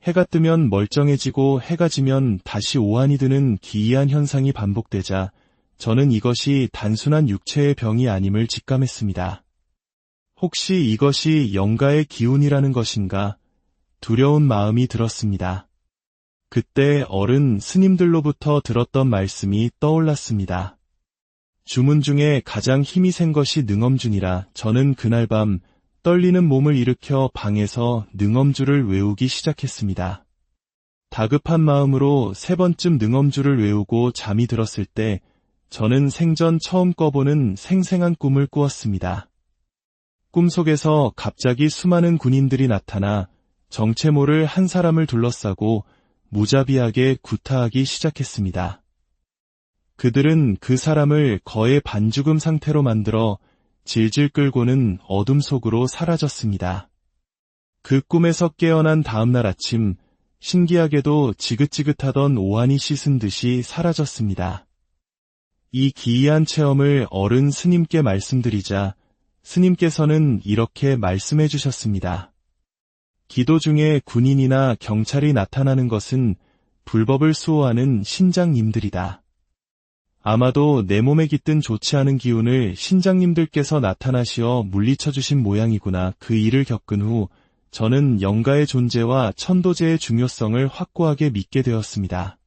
해가 뜨면 멀쩡해지고 해가 지면 다시 오한이 드는 기이한 현상이 반복되자 저는 이것이 단순한 육체의 병이 아님을 직감했습니다. 혹시 이것이 영가의 기운이라는 것인가 두려운 마음이 들었습니다. 그때 어른 스님들로부터 들었던 말씀이 떠올랐습니다. 주문 중에 가장 힘이 센 것이 능엄주니라. 저는 그날 밤 떨리는 몸을 일으켜 방에서 능엄주를 외우기 시작했습니다. 다급한 마음으로 3번쯤 능엄주를 외우고 잠이 들었을 때 저는 생전 처음 꿔보는 생생한 꿈을 꾸었습니다. 꿈속에서 갑자기 수많은 군인들이 나타나 정체 모를 한 사람을 둘러싸고 무자비하게 구타하기 시작했습니다. 그들은 그 사람을 거의 반죽음 상태로 만들어 질질 끌고는 어둠 속으로 사라졌습니다. 그 꿈에서 깨어난 다음날 아침, 신기하게도 지긋지긋하던 오한이 씻은 듯이 사라졌습니다. 이 기이한 체험을 어른 스님께 말씀드리자 스님께서는 이렇게 말씀해 주셨습니다. 기도 중에 군인이나 경찰이 나타나는 것은 불법을 수호하는 신장님들이다. 아마도 내 몸에 깃든 좋지 않은 기운을 신장님들께서 나타나시어 물리쳐 주신 모양이구나. 그 일을 겪은 후 저는 영가의 존재와 천도제의 중요성을 확고하게 믿게 되었습니다.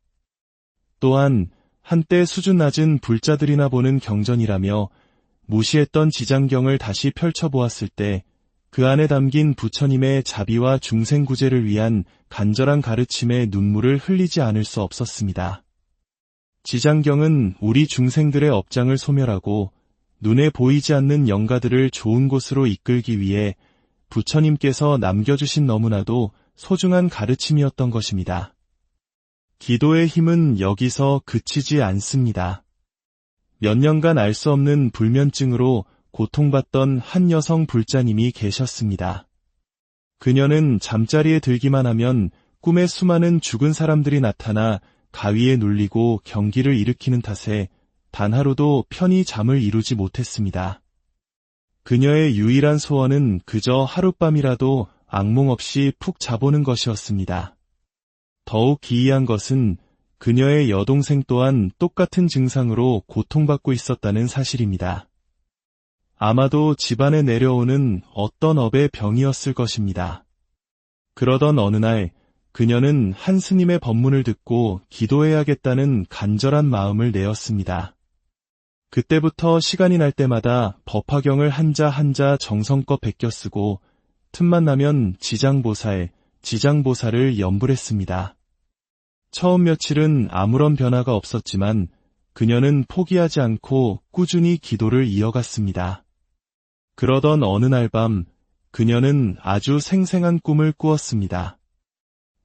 또한 한때 수준 낮은 불자들이나 보는 경전이라며 무시했던 지장경을 다시 펼쳐보았을 때 그 안에 담긴 부처님의 자비와 중생구제를 위한 간절한 가르침에 눈물을 흘리지 않을 수 없었습니다. 지장경은 우리 중생들의 업장을 소멸하고 눈에 보이지 않는 영가들을 좋은 곳으로 이끌기 위해 부처님께서 남겨주신 너무나도 소중한 가르침이었던 것입니다. 기도의 힘은 여기서 그치지 않습니다. 몇 년간 알 수 없는 불면증으로 고통받던 한 여성 불자님이 계셨습니다. 그녀는 잠자리에 들기만 하면 꿈에 수많은 죽은 사람들이 나타나 가위에 눌리고 경기를 일으키는 탓에 단 하루도 편히 잠을 이루지 못했습니다. 그녀의 유일한 소원은 그저 하룻밤이라도 악몽 없이 푹 자보는 것이었습니다. 더욱 기이한 것은 그녀의 여동생 또한 똑같은 증상으로 고통받고 있었다는 사실입니다. 아마도 집안에 내려오는 어떤 업의 병이었을 것입니다. 그러던 어느 날 그녀는 한 스님의 법문을 듣고 기도해야겠다는 간절한 마음을 내었습니다. 그때부터 시간이 날 때마다 법화경을 한자 한자 정성껏 베껴 쓰고 틈만 나면 지장보살을 염불했습니다. 처음 며칠은 아무런 변화가 없었지만 그녀는 포기하지 않고 꾸준히 기도를 이어갔습니다. 그러던 어느 날 밤 그녀는 아주 생생한 꿈을 꾸었습니다.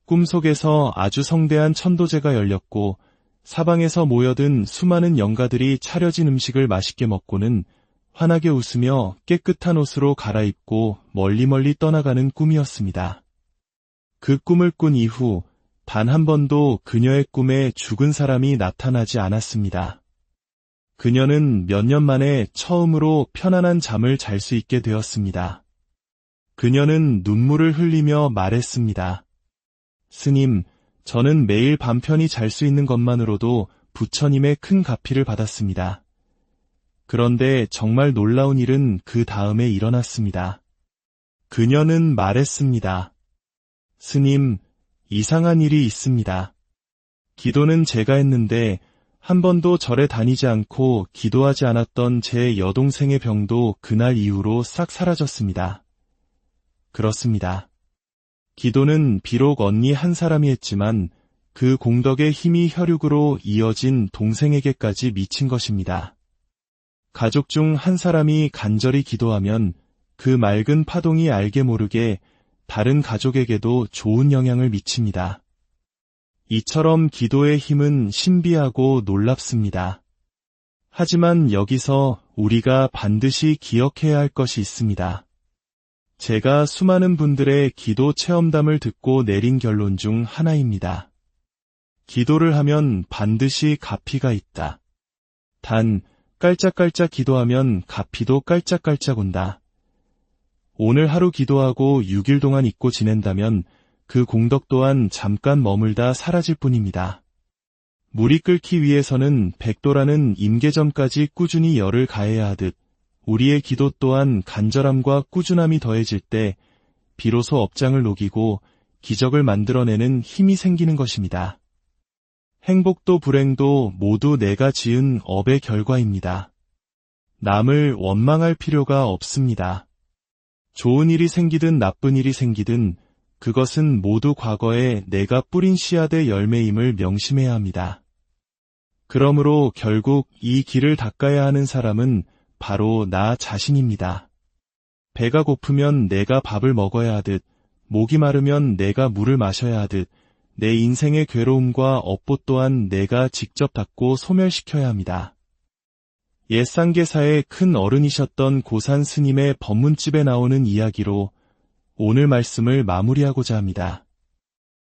꿈속에서 아주 성대한 천도제가 열렸고 사방에서 모여든 수많은 영가들이 차려진 음식을 맛있게 먹고는 환하게 웃으며 깨끗한 옷으로 갈아입고 멀리 떠나가는 꿈이었습니다. 그 꿈을 꾼 이후 단 한 번도 그녀의 꿈에 죽은 사람이 나타나지 않았습니다. 그녀는 몇 년 만에 처음으로 편안한 잠을 잘 수 있게 되었습니다. 그녀는 눈물을 흘리며 말했습니다. 스님, 저는 매일 밤 편히 잘 수 있는 것만으로도 부처님의 큰 가피를 받았습니다. 그런데 정말 놀라운 일은 그 다음에 일어났습니다. 그녀는 말했습니다. 스님, 이상한 일이 있습니다. 기도는 제가 했는데 한 번도 절에 다니지 않고 기도하지 않았던 제 여동생의 병도 그날 이후로 싹 사라졌습니다. 그렇습니다. 기도는 비록 언니 한 사람이 했지만 그 공덕의 힘이 혈육으로 이어진 동생에게까지 미친 것입니다. 가족 중 한 사람이 간절히 기도하면 그 맑은 파동이 알게 모르게 다른 가족에게도 좋은 영향을 미칩니다. 이처럼 기도의 힘은 신비하고 놀랍습니다. 하지만 여기서 우리가 반드시 기억해야 할 것이 있습니다. 제가 수많은 분들의 기도 체험담을 듣고 내린 결론 중 하나입니다. 기도를 하면 반드시 갚이가 있다. 단, 깔짝깔짝 기도하면 갚이도 깔짝깔짝 온다. 오늘 하루 기도하고 6일 동안 잊고 지낸다면 그 공덕 또한 잠깐 머물다 사라질 뿐입니다. 물이 끓기 위해서는 100도라는 임계점까지 꾸준히 열을 가해야 하듯 우리의 기도 또한 간절함과 꾸준함이 더해질 때 비로소 업장을 녹이고 기적을 만들어내는 힘이 생기는 것입니다. 행복도 불행도 모두 내가 지은 업의 결과입니다. 남을 원망할 필요가 없습니다. 좋은 일이 생기든 나쁜 일이 생기든 그것은 모두 과거에 내가 뿌린 씨앗의 열매임을 명심해야 합니다. 그러므로 결국 이 길을 닦아야 하는 사람은 바로 나 자신입니다. 배가 고프면 내가 밥을 먹어야 하듯, 목이 마르면 내가 물을 마셔야 하듯, 내 인생의 괴로움과 업보 또한 내가 직접 닦고 소멸시켜야 합니다. 옛 쌍계사의 큰 어른이셨던 고산 스님의 법문집에 나오는 이야기로 오늘 말씀을 마무리하고자 합니다.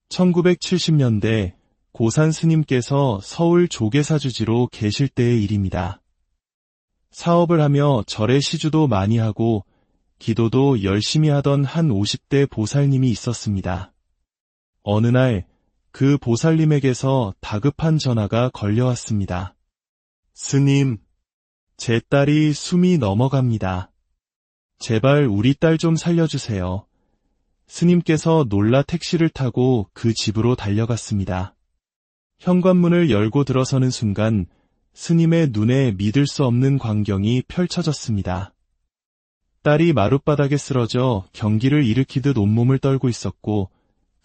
1970년대 고산 스님께서 서울 조계사주지로 계실 때의 일입니다. 사업을 하며 절에 시주도 많이 하고 기도도 열심히 하던 한 50대 보살님이 있었습니다. 어느 날 그 보살님에게서 다급한 전화가 걸려왔습니다. 스님, 제 딸이 숨이 넘어갑니다. 제발 우리 딸 좀 살려주세요. 스님께서 놀라 택시를 타고 그 집으로 달려갔습니다. 현관문을 열고 들어서는 순간 스님의 눈에 믿을 수 없는 광경이 펼쳐졌습니다. 딸이 마룻바닥에 쓰러져 경기를 일으키듯 온몸을 떨고 있었고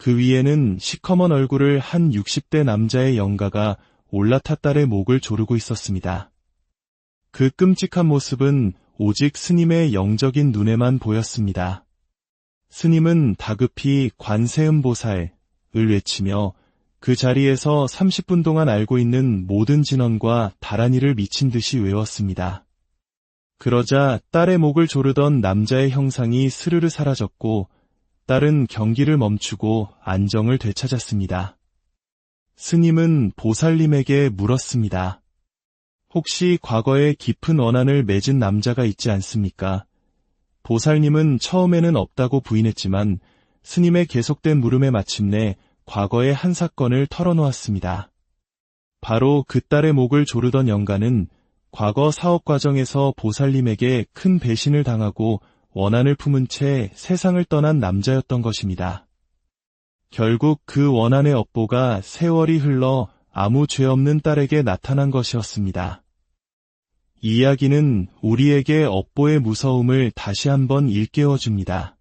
그 위에는 시커먼 얼굴을 한 60대 남자의 영가가 올라타 딸의 목을 조르고 있었습니다. 그 끔찍한 모습은 오직 스님의 영적인 눈에만 보였습니다. 스님은 다급히 관세음보살을 외치며 그 자리에서 30분 동안 알고 있는 모든 진언과 다란이를 미친 듯이 외웠습니다. 그러자 딸의 목을 조르던 남자의 형상이 스르르 사라졌고 딸은 경기를 멈추고 안정을 되찾았습니다. 스님은 보살님에게 물었습니다. 혹시 과거에 깊은 원한을 맺은 남자가 있지 않습니까? 보살님은 처음에는 없다고 부인했지만 스님의 계속된 물음에 마침내 과거의 한 사건을 털어놓았습니다. 바로 그 딸의 목을 조르던 영가는 과거 사업 과정에서 보살님에게 큰 배신을 당하고 원한을 품은 채 세상을 떠난 남자였던 것입니다. 결국 그 원한의 업보가 세월이 흘러 아무 죄 없는 딸에게 나타난 것이었습니다. 이 이야기는 우리에게 업보의 무서움을 다시 한번 일깨워줍니다.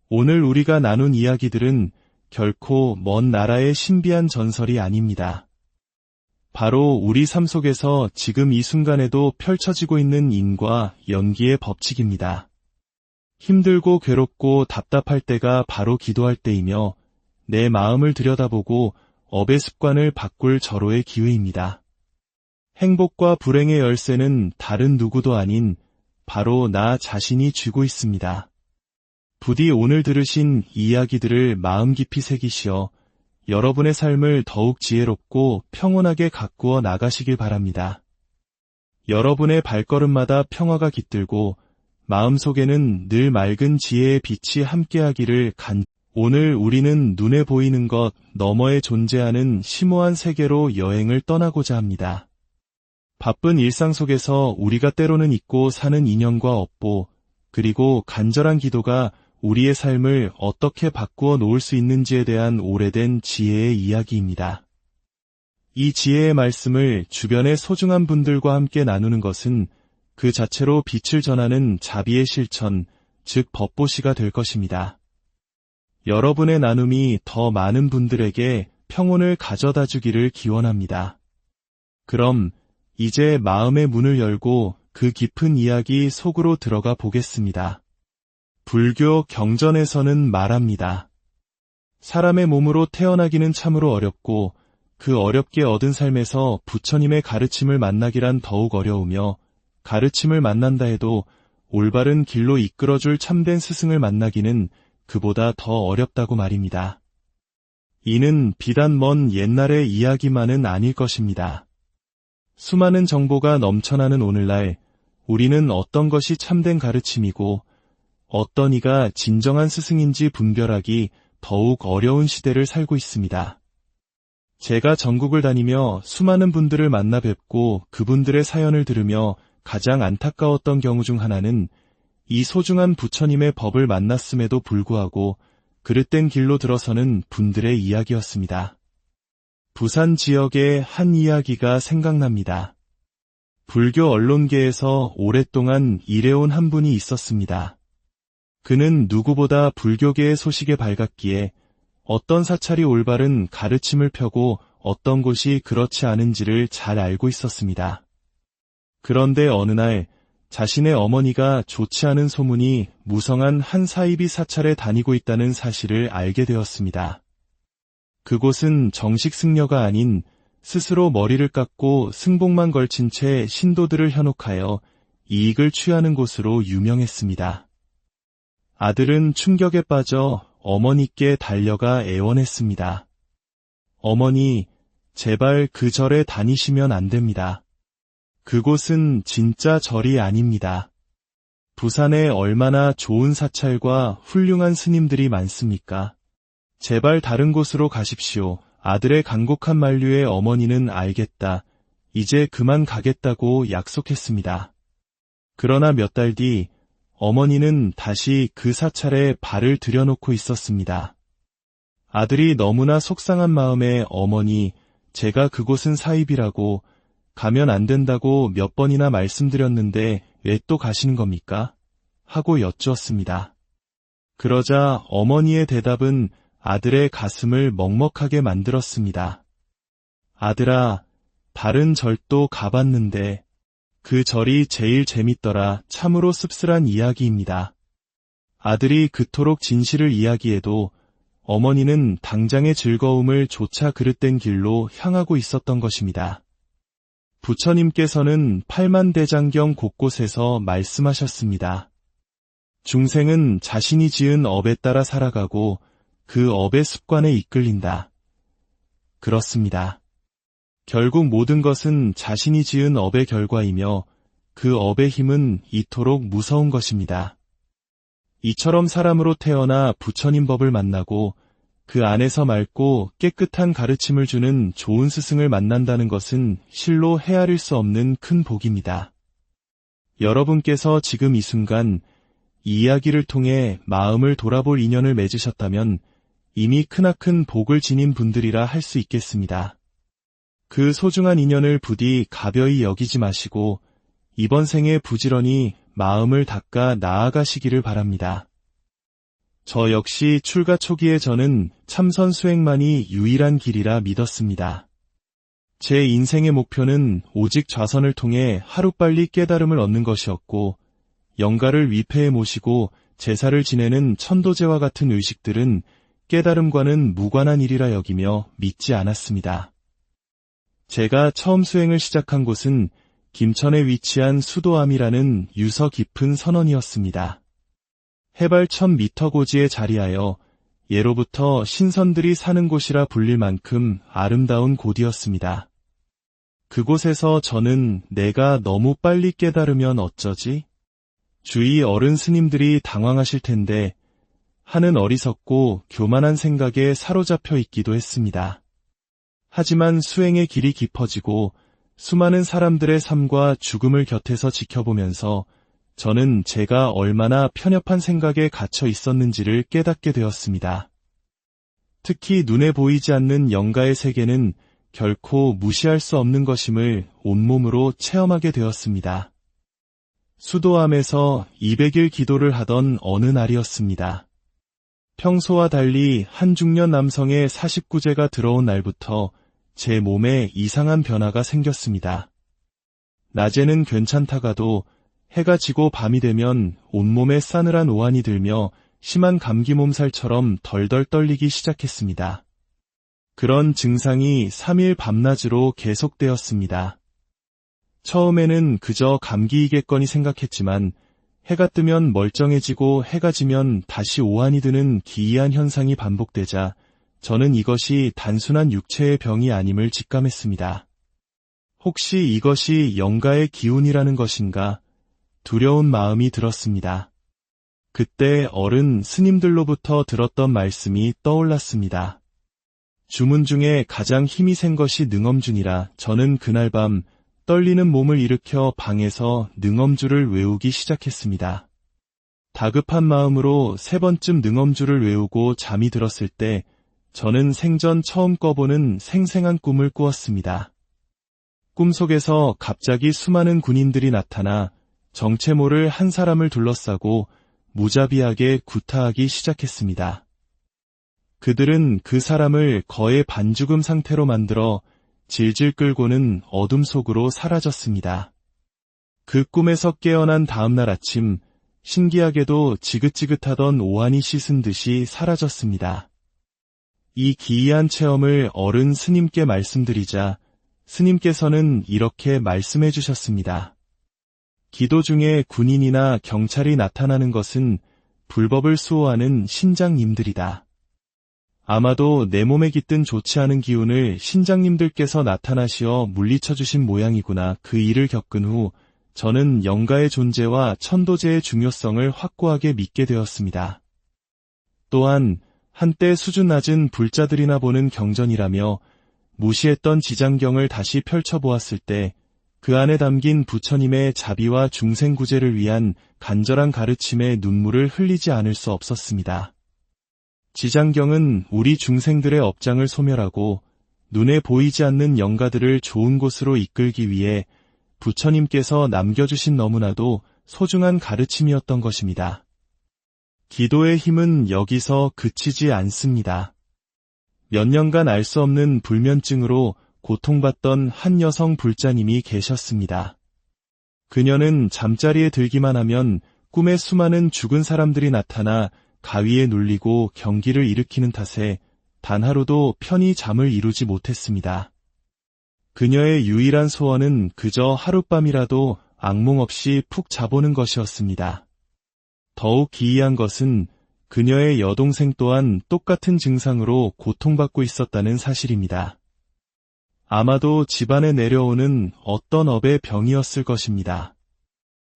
오늘 우리가 나눈 이야기들은 결코 먼 나라의 신비한 전설이 아닙니다. 바로 우리 삶 속에서 지금 이 순간에도 펼쳐지고 있는 인과 연기의 법칙입니다. 힘들고 괴롭고 답답할 때가 바로 기도할 때이며 내 마음을 들여다보고 업의 습관을 바꿀 절호의 기회입니다. 행복과 불행의 열쇠는 다른 누구도 아닌 바로 나 자신이 쥐고 있습니다. 부디 오늘 들으신 이야기들을 마음 깊이 새기시어 여러분의 삶을 더욱 지혜롭고 평온하게 가꾸어 나가시길 바랍니다. 여러분의 발걸음마다 평화가 깃들고 마음속에는 늘 맑은 지혜의 빛이 함께하기를 오늘 우리는 눈에 보이는 것 너머에 존재하는 심오한 세계로 여행을 떠나고자 합니다. 바쁜 일상 속에서 우리가 때로는 잊고 사는 인연과 업보, 그리고 간절한 기도가 우리의 삶을 어떻게 바꾸어 놓을 수 있는지에 대한 오래된 지혜의 이야기입니다. 이 지혜의 말씀을 주변의 소중한 분들과 함께 나누는 것은 그 자체로 빛을 전하는 자비의 실천, 즉 법보시가 될 것입니다. 여러분의 나눔이 더 많은 분들에게 평온을 가져다 주기를 기원합니다. 그럼 이제 마음의 문을 열고 그 깊은 이야기 속으로 들어가 보겠습니다. 불교 경전에서는 말합니다. 사람의 몸으로 태어나기는 참으로 어렵고 그 어렵게 얻은 삶에서 부처님의 가르침을 만나기란 더욱 어려우며 가르침을 만난다 해도 올바른 길로 이끌어줄 참된 스승을 만나기는 그보다 더 어렵다고 말입니다. 이는 비단 먼 옛날의 이야기만은 아닐 것입니다. 수많은 정보가 넘쳐나는 오늘날 우리는 어떤 것이 참된 가르침이고 어떤 이가 진정한 스승인지 분별하기 더욱 어려운 시대를 살고 있습니다. 제가 전국을 다니며 수많은 분들을 만나 뵙고 그분들의 사연을 들으며 가장 안타까웠던 경우 중 하나는 이 소중한 부처님의 법을 만났음에도 불구하고 그릇된 길로 들어서는 분들의 이야기였습니다. 부산 지역의 한 이야기가 생각납니다. 불교 언론계에서 오랫동안 일해온 한 분이 있었습니다. 그는 누구보다 불교계의 소식에 밝았기에 어떤 사찰이 올바른 가르침을 펴고 어떤 곳이 그렇지 않은지를 잘 알고 있었습니다. 그런데 어느 날 자신의 어머니가 좋지 않은 소문이 무성한 한 사이비 사찰에 다니고 있다는 사실을 알게 되었습니다. 그곳은 정식 승려가 아닌 스스로 머리를 깎고 승복만 걸친 채 신도들을 현혹하여 이익을 취하는 곳으로 유명했습니다. 아들은 충격에 빠져 어머니께 달려가 애원했습니다. 어머니, 제발 그 절에 다니시면 안 됩니다. 그곳은 진짜 절이 아닙니다. 부산에 얼마나 좋은 사찰과 훌륭한 스님들이 많습니까? 제발 다른 곳으로 가십시오. 아들의 간곡한 만류에 어머니는 알겠다. 이제 그만 가겠다고 약속했습니다. 그러나 몇 달 뒤 어머니는 다시 그 사찰에 발을 들여놓고 있었습니다. 아들이 너무나 속상한 마음에 어머니, 제가 그곳은 사입이라고 가면 안 된다고 몇 번이나 말씀드렸는데 왜 또 가시는 겁니까? 하고 여쭈었습니다. 그러자 어머니의 대답은 아들의 가슴을 먹먹하게 만들었습니다. 아들아, 다른 절도 가봤는데 그 절이 제일 재밌더라. 참으로 씁쓸한 이야기입니다. 아들이 그토록 진실을 이야기해도 어머니는 당장의 즐거움을 조차 그릇된 길로 향하고 있었던 것입니다. 부처님께서는 팔만대장경 곳곳에서 말씀하셨습니다. 중생은 자신이 지은 업에 따라 살아가고 그 업의 습관에 이끌린다. 그렇습니다. 결국 모든 것은 자신이 지은 업의 결과이며 그 업의 힘은 이토록 무서운 것입니다. 이처럼 사람으로 태어나 부처님 법을 만나고 그 안에서 맑고 깨끗한 가르침을 주는 좋은 스승을 만난다는 것은 실로 헤아릴 수 없는 큰 복입니다. 여러분께서 지금 이 순간 이 이야기를 통해 마음을 돌아볼 인연을 맺으셨다면 이미 크나큰 복을 지닌 분들이라 할 수 있겠습니다. 그 소중한 인연을 부디 가벼이 여기지 마시고 이번 생에 부지런히 마음을 닦아 나아가시기를 바랍니다. 저 역시 출가 초기에 저는 참선 수행만이 유일한 길이라 믿었습니다. 제 인생의 목표는 오직 좌선을 통해 하루빨리 깨달음을 얻는 것이었고 영가를 위패에 모시고 제사를 지내는 천도제와 같은 의식들은 깨달음과는 무관한 일이라 여기며 믿지 않았습니다. 제가 처음 수행을 시작한 곳은 김천에 위치한 수도암이라는 유서 깊은 선원이었습니다. 해발 1000m 고지에 자리하여 예로부터 신선들이 사는 곳이라 불릴 만큼 아름다운 곳이었습니다. 그곳에서 저는 내가 너무 빨리 깨달으면 어쩌지? 주위 어른 스님들이 당황하실 텐데 하는 어리석고 교만한 생각에 사로잡혀 있기도 했습니다. 하지만 수행의 길이 깊어지고 수많은 사람들의 삶과 죽음을 곁에서 지켜보면서 저는 제가 얼마나 편협한 생각에 갇혀 있었는지를 깨닫게 되었습니다. 특히 눈에 보이지 않는 영가의 세계는 결코 무시할 수 없는 것임을 온몸으로 체험하게 되었습니다. 수도암에서 200일 기도를 하던 어느 날이었습니다. 평소와 달리 한 중년 남성의 49제가 들어온 날부터 제 몸에 이상한 변화가 생겼습니다. 낮에는 괜찮다가도 해가 지고 밤이 되면 온몸에 싸늘한 오한이 들며 심한 감기 몸살처럼 덜덜 떨리기 시작했습니다. 그런 증상이 3일 밤낮으로 계속되었습니다. 처음에는 그저 감기이겠거니 생각했지만 해가 뜨면 멀쩡해지고 해가 지면 다시 오한이 드는 기이한 현상이 반복되자 저는 이것이 단순한 육체의 병이 아님을 직감했습니다. 혹시 이것이 영가의 기운이라는 것인가? 두려운 마음이 들었습니다. 그때 어른 스님들로부터 들었던 말씀이 떠올랐습니다. 주문 중에 가장 힘이 센 것이 능엄주니라. 저는 그날 밤 떨리는 몸을 일으켜 방에서 능엄주를 외우기 시작했습니다. 다급한 마음으로 3번쯤 능엄주를 외우고 잠이 들었을 때 저는 생전 처음 꿔보는 생생한 꿈을 꾸었습니다. 꿈속에서 갑자기 수많은 군인들이 나타나 정체 모를 한 사람을 둘러싸고 무자비하게 구타하기 시작했습니다. 그들은 그 사람을 거의 반죽음 상태로 만들어 질질 끌고는 어둠 속으로 사라졌습니다. 그 꿈에서 깨어난 다음날 아침, 신기하게도 지긋지긋하던 오한이 씻은 듯이 사라졌습니다. 이 기이한 체험을 어른 스님께 말씀드리자 스님께서는 이렇게 말씀해 주셨습니다. 기도 중에 군인이나 경찰이 나타나는 것은 불법을 수호하는 신장님들이다. 아마도 내 몸에 깃든 좋지 않은 기운을 신장님들께서 나타나시어 물리쳐 주신 모양이구나. 그 일을 겪은 후 저는 영가의 존재와 천도제의 중요성을 확고하게 믿게 되었습니다. 또한 한때 수준 낮은 불자들이나 보는 경전이라며 무시했던 지장경을 다시 펼쳐보았을 때 그 안에 담긴 부처님의 자비와 중생구제를 위한 간절한 가르침에 눈물을 흘리지 않을 수 없었습니다. 지장경은 우리 중생들의 업장을 소멸하고 눈에 보이지 않는 영가들을 좋은 곳으로 이끌기 위해 부처님께서 남겨주신 너무나도 소중한 가르침이었던 것입니다. 기도의 힘은 여기서 그치지 않습니다. 몇 년간 알 수 없는 불면증으로 고통받던 한 여성 불자님이 계셨습니다. 그녀는 잠자리에 들기만 하면 꿈에 수많은 죽은 사람들이 나타나 가위에 눌리고 경기를 일으키는 탓에 단 하루도 편히 잠을 이루지 못했습니다. 그녀의 유일한 소원은 그저 하룻밤이라도 악몽 없이 푹 자보는 것이었습니다. 더욱 기이한 것은 그녀의 여동생 또한 똑같은 증상으로 고통받고 있었다는 사실입니다. 아마도 집안에 내려오는 어떤 업의 병이었을 것입니다.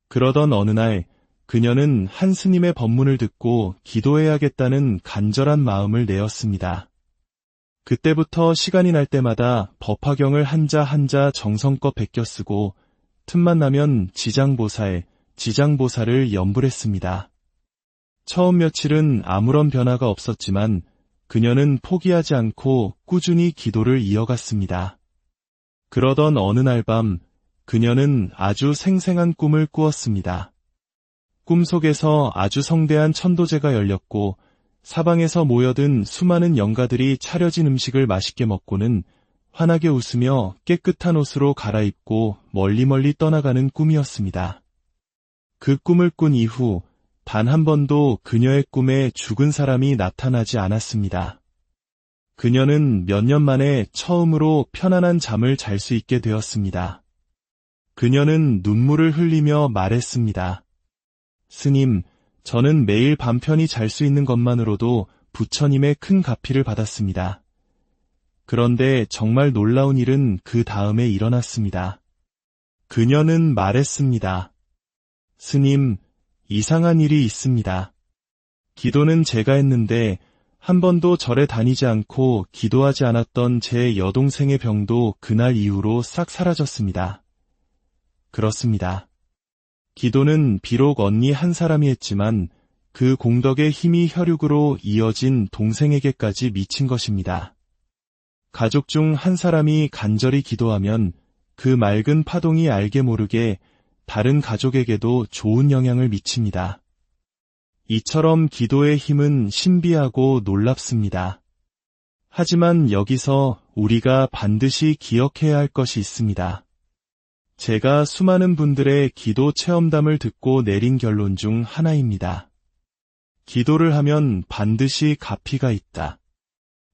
그러던 어느 날 그녀는 한 스님의 법문을 듣고 기도해야겠다는 간절한 마음을 내었습니다. 그때부터 시간이 날 때마다 법화경을 한자 한자 정성껏 베껴 쓰고 틈만 나면 지장보살을 염불했습니다. 처음 며칠은 아무런 변화가 없었지만 그녀는 포기하지 않고 꾸준히 기도를 이어갔습니다. 그러던 어느 날 밤 그녀는 아주 생생한 꿈을 꾸었습니다. 꿈속에서 아주 성대한 천도제가 열렸고 사방에서 모여든 수많은 영가들이 차려진 음식을 맛있게 먹고는 환하게 웃으며 깨끗한 옷으로 갈아입고 멀리 떠나가는 꿈이었습니다. 그 꿈을 꾼 이후 단 한 번도 그녀의 꿈에 죽은 사람이 나타나지 않았습니다. 그녀는 몇 년 만에 처음으로 편안한 잠을 잘 수 있게 되었습니다. 그녀는 눈물을 흘리며 말했습니다. 스님, 저는 매일 밤 편히 잘 수 있는 것만으로도 부처님의 큰 가피를 받았습니다. 그런데 정말 놀라운 일은 그 다음에 일어났습니다. 그녀는 말했습니다. 스님, 이상한 일이 있습니다. 기도는 제가 했는데 한 번도 절에 다니지 않고 기도하지 않았던 제 여동생의 병도 그날 이후로 싹 사라졌습니다. 그렇습니다. 기도는 비록 언니 한 사람이 했지만 그 공덕의 힘이 혈육으로 이어진 동생에게까지 미친 것입니다. 가족 중 한 사람이 간절히 기도하면 그 맑은 파동이 알게 모르게 다른 가족에게도 좋은 영향을 미칩니다. 이처럼 기도의 힘은 신비하고 놀랍습니다. 하지만 여기서 우리가 반드시 기억해야 할 것이 있습니다. 제가 수많은 분들의 기도 체험담을 듣고 내린 결론 중 하나입니다. 기도를 하면 반드시 가피가 있다.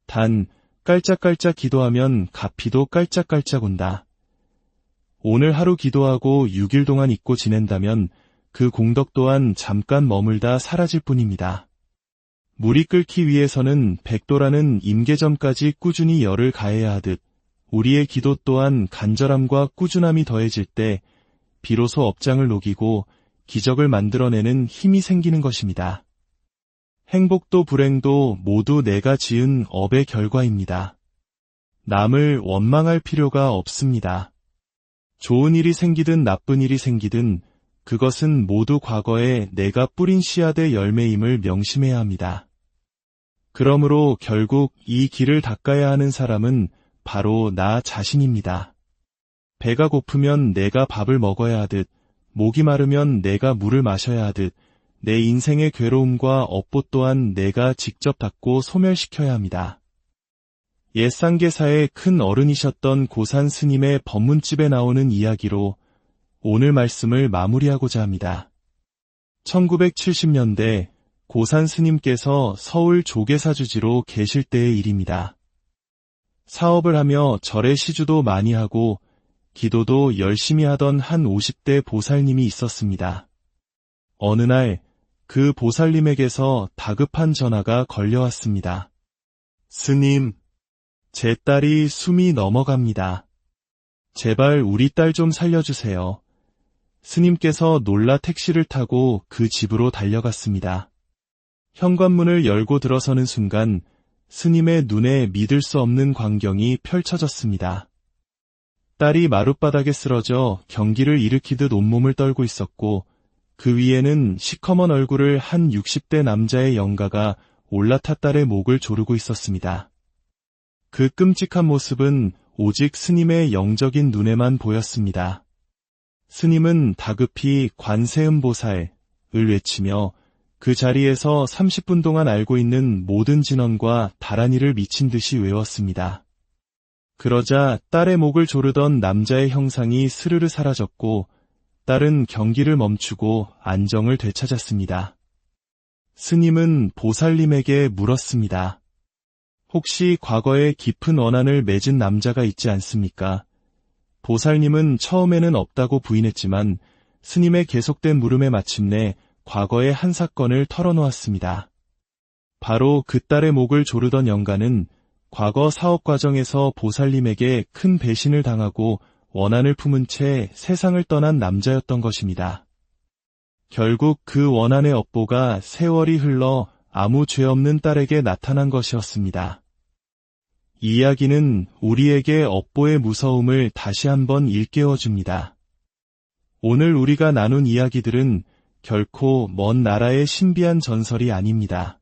단, 깔짝깔짝 기도하면 가피도 깔짝깔짝 온다. 오늘 하루 기도하고 6일 동안 잊고 지낸다면 그 공덕 또한 잠깐 머물다 사라질 뿐입니다. 물이 끓기 위해서는 100도라는 임계점까지 꾸준히 열을 가해야 하듯 우리의 기도 또한 간절함과 꾸준함이 더해질 때 비로소 업장을 녹이고 기적을 만들어내는 힘이 생기는 것입니다. 행복도 불행도 모두 내가 지은 업의 결과입니다. 남을 원망할 필요가 없습니다. 좋은 일이 생기든 나쁜 일이 생기든 그것은 모두 과거에 내가 뿌린 씨앗의 열매임을 명심해야 합니다. 그러므로 결국 이 길을 닦아야 하는 사람은 바로 나 자신입니다. 배가 고프면 내가 밥을 먹어야 하듯, 목이 마르면 내가 물을 마셔야 하듯, 내 인생의 괴로움과 업보 또한 내가 직접 닦고 소멸시켜야 합니다. 옛 쌍계사의 큰 어른이셨던 고산 스님의 법문집에 나오는 이야기로 오늘 말씀을 마무리하고자 합니다. 1970년대 고산 스님께서 서울 조계사주지로 계실 때의 일입니다. 사업을 하며 절에 시주도 많이 하고 기도도 열심히 하던 한 50대 보살님이 있었습니다. 어느 날 그 보살님에게서 다급한 전화가 걸려왔습니다. 스님, 제 딸이 숨이 넘어갑니다. 제발 우리 딸 좀 살려주세요. 스님께서 놀라 택시를 타고 그 집으로 달려갔습니다. 현관문을 열고 들어서는 순간 스님의 눈에 믿을 수 없는 광경이 펼쳐졌습니다. 딸이 마룻바닥에 쓰러져 경기를 일으키듯 온몸을 떨고 있었고 그 위에는 시커먼 얼굴을 한 60대 남자의 영가가 올라타 딸의 목을 조르고 있었습니다. 그 끔찍한 모습은 오직 스님의 영적인 눈에만 보였습니다. 스님은 다급히 관세음보살을 외치며 그 자리에서 30분 동안 알고 있는 모든 진언과 다란이를 미친 듯이 외웠습니다. 그러자 딸의 목을 조르던 남자의 형상이 스르르 사라졌고 딸은 경기를 멈추고 안정을 되찾았습니다. 스님은 보살님에게 물었습니다. 혹시 과거에 깊은 원한을 맺은 남자가 있지 않습니까? 보살님은 처음에는 없다고 부인했지만 스님의 계속된 물음에 마침내 과거의 한 사건을 털어놓았습니다. 바로 그 딸의 목을 조르던 영가는 과거 사업 과정에서 보살님에게 큰 배신을 당하고 원한을 품은 채 세상을 떠난 남자였던 것입니다. 결국 그 원한의 업보가 세월이 흘러 아무 죄 없는 딸에게 나타난 것이었습니다. 이 이야기는 우리에게 업보의 무서움을 다시 한번 일깨워줍니다. 오늘 우리가 나눈 이야기들은 결코 먼 나라의 신비한 전설이 아닙니다.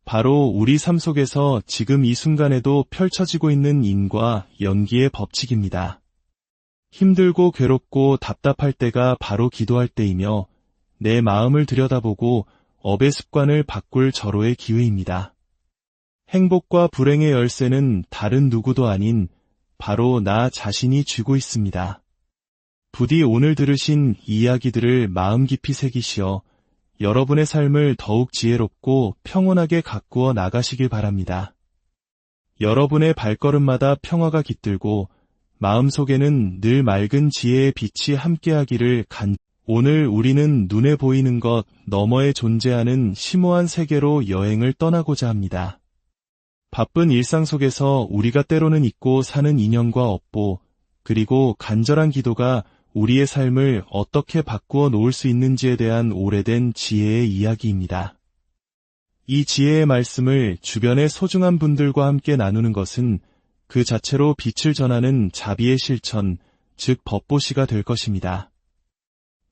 바로 우리 삶 속에서 지금 이 순간에도 펼쳐지고 있는 인과 연기의 법칙입니다. 힘들고 괴롭고 답답할 때가 바로 기도할 때이며 내 마음을 들여다보고 업의 습관을 바꿀 절호의 기회입니다. 행복과 불행의 열쇠는 다른 누구도 아닌 바로 나 자신이 쥐고 있습니다. 부디 오늘 들으신 이야기들을 마음 깊이 새기시어 여러분의 삶을 더욱 지혜롭고 평온하게 가꾸어 나가시길 바랍니다. 여러분의 발걸음마다 평화가 깃들고 마음속에는 늘 맑은 지혜의 빛이 함께하기를 오늘 우리는 눈에 보이는 것 너머에 존재하는 심오한 세계로 여행을 떠나고자 합니다. 바쁜 일상 속에서 우리가 때로는 잊고 사는 인연과 업보, 그리고 간절한 기도가 우리의 삶을 어떻게 바꾸어 놓을 수 있는지에 대한 오래된 지혜의 이야기입니다. 이 지혜의 말씀을 주변의 소중한 분들과 함께 나누는 것은 그 자체로 빛을 전하는 자비의 실천, 즉 법보시가 될 것입니다.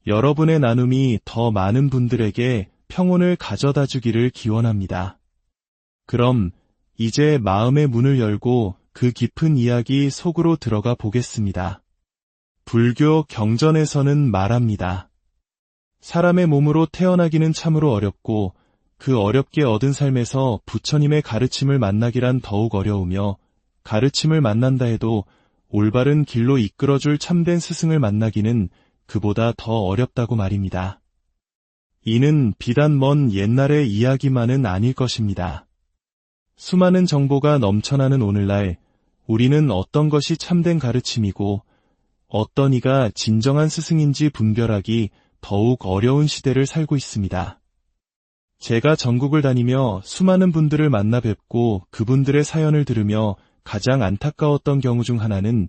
여러분의 나눔이 더 많은 분들에게 평온을 가져다 주기를 기원합니다. 그럼 이제 마음의 문을 열고 그 깊은 이야기 속으로 들어가 보겠습니다. 불교 경전에서는 말합니다. 사람의 몸으로 태어나기는 참으로 어렵고 그 어렵게 얻은 삶에서 부처님의 가르침을 만나기란 더욱 어려우며 가르침을 만난다 해도 올바른 길로 이끌어줄 참된 스승을 만나기는 그보다 더 어렵다고 말입니다. 이는 비단 먼 옛날의 이야기만은 아닐 것입니다. 수많은 정보가 넘쳐나는 오늘날 우리는 어떤 것이 참된 가르침이고 어떤 이가 진정한 스승인지 분별하기 더욱 어려운 시대를 살고 있습니다. 제가 전국을 다니며 수많은 분들을 만나 뵙고 그분들의 사연을 들으며 가장 안타까웠던 경우 중 하나는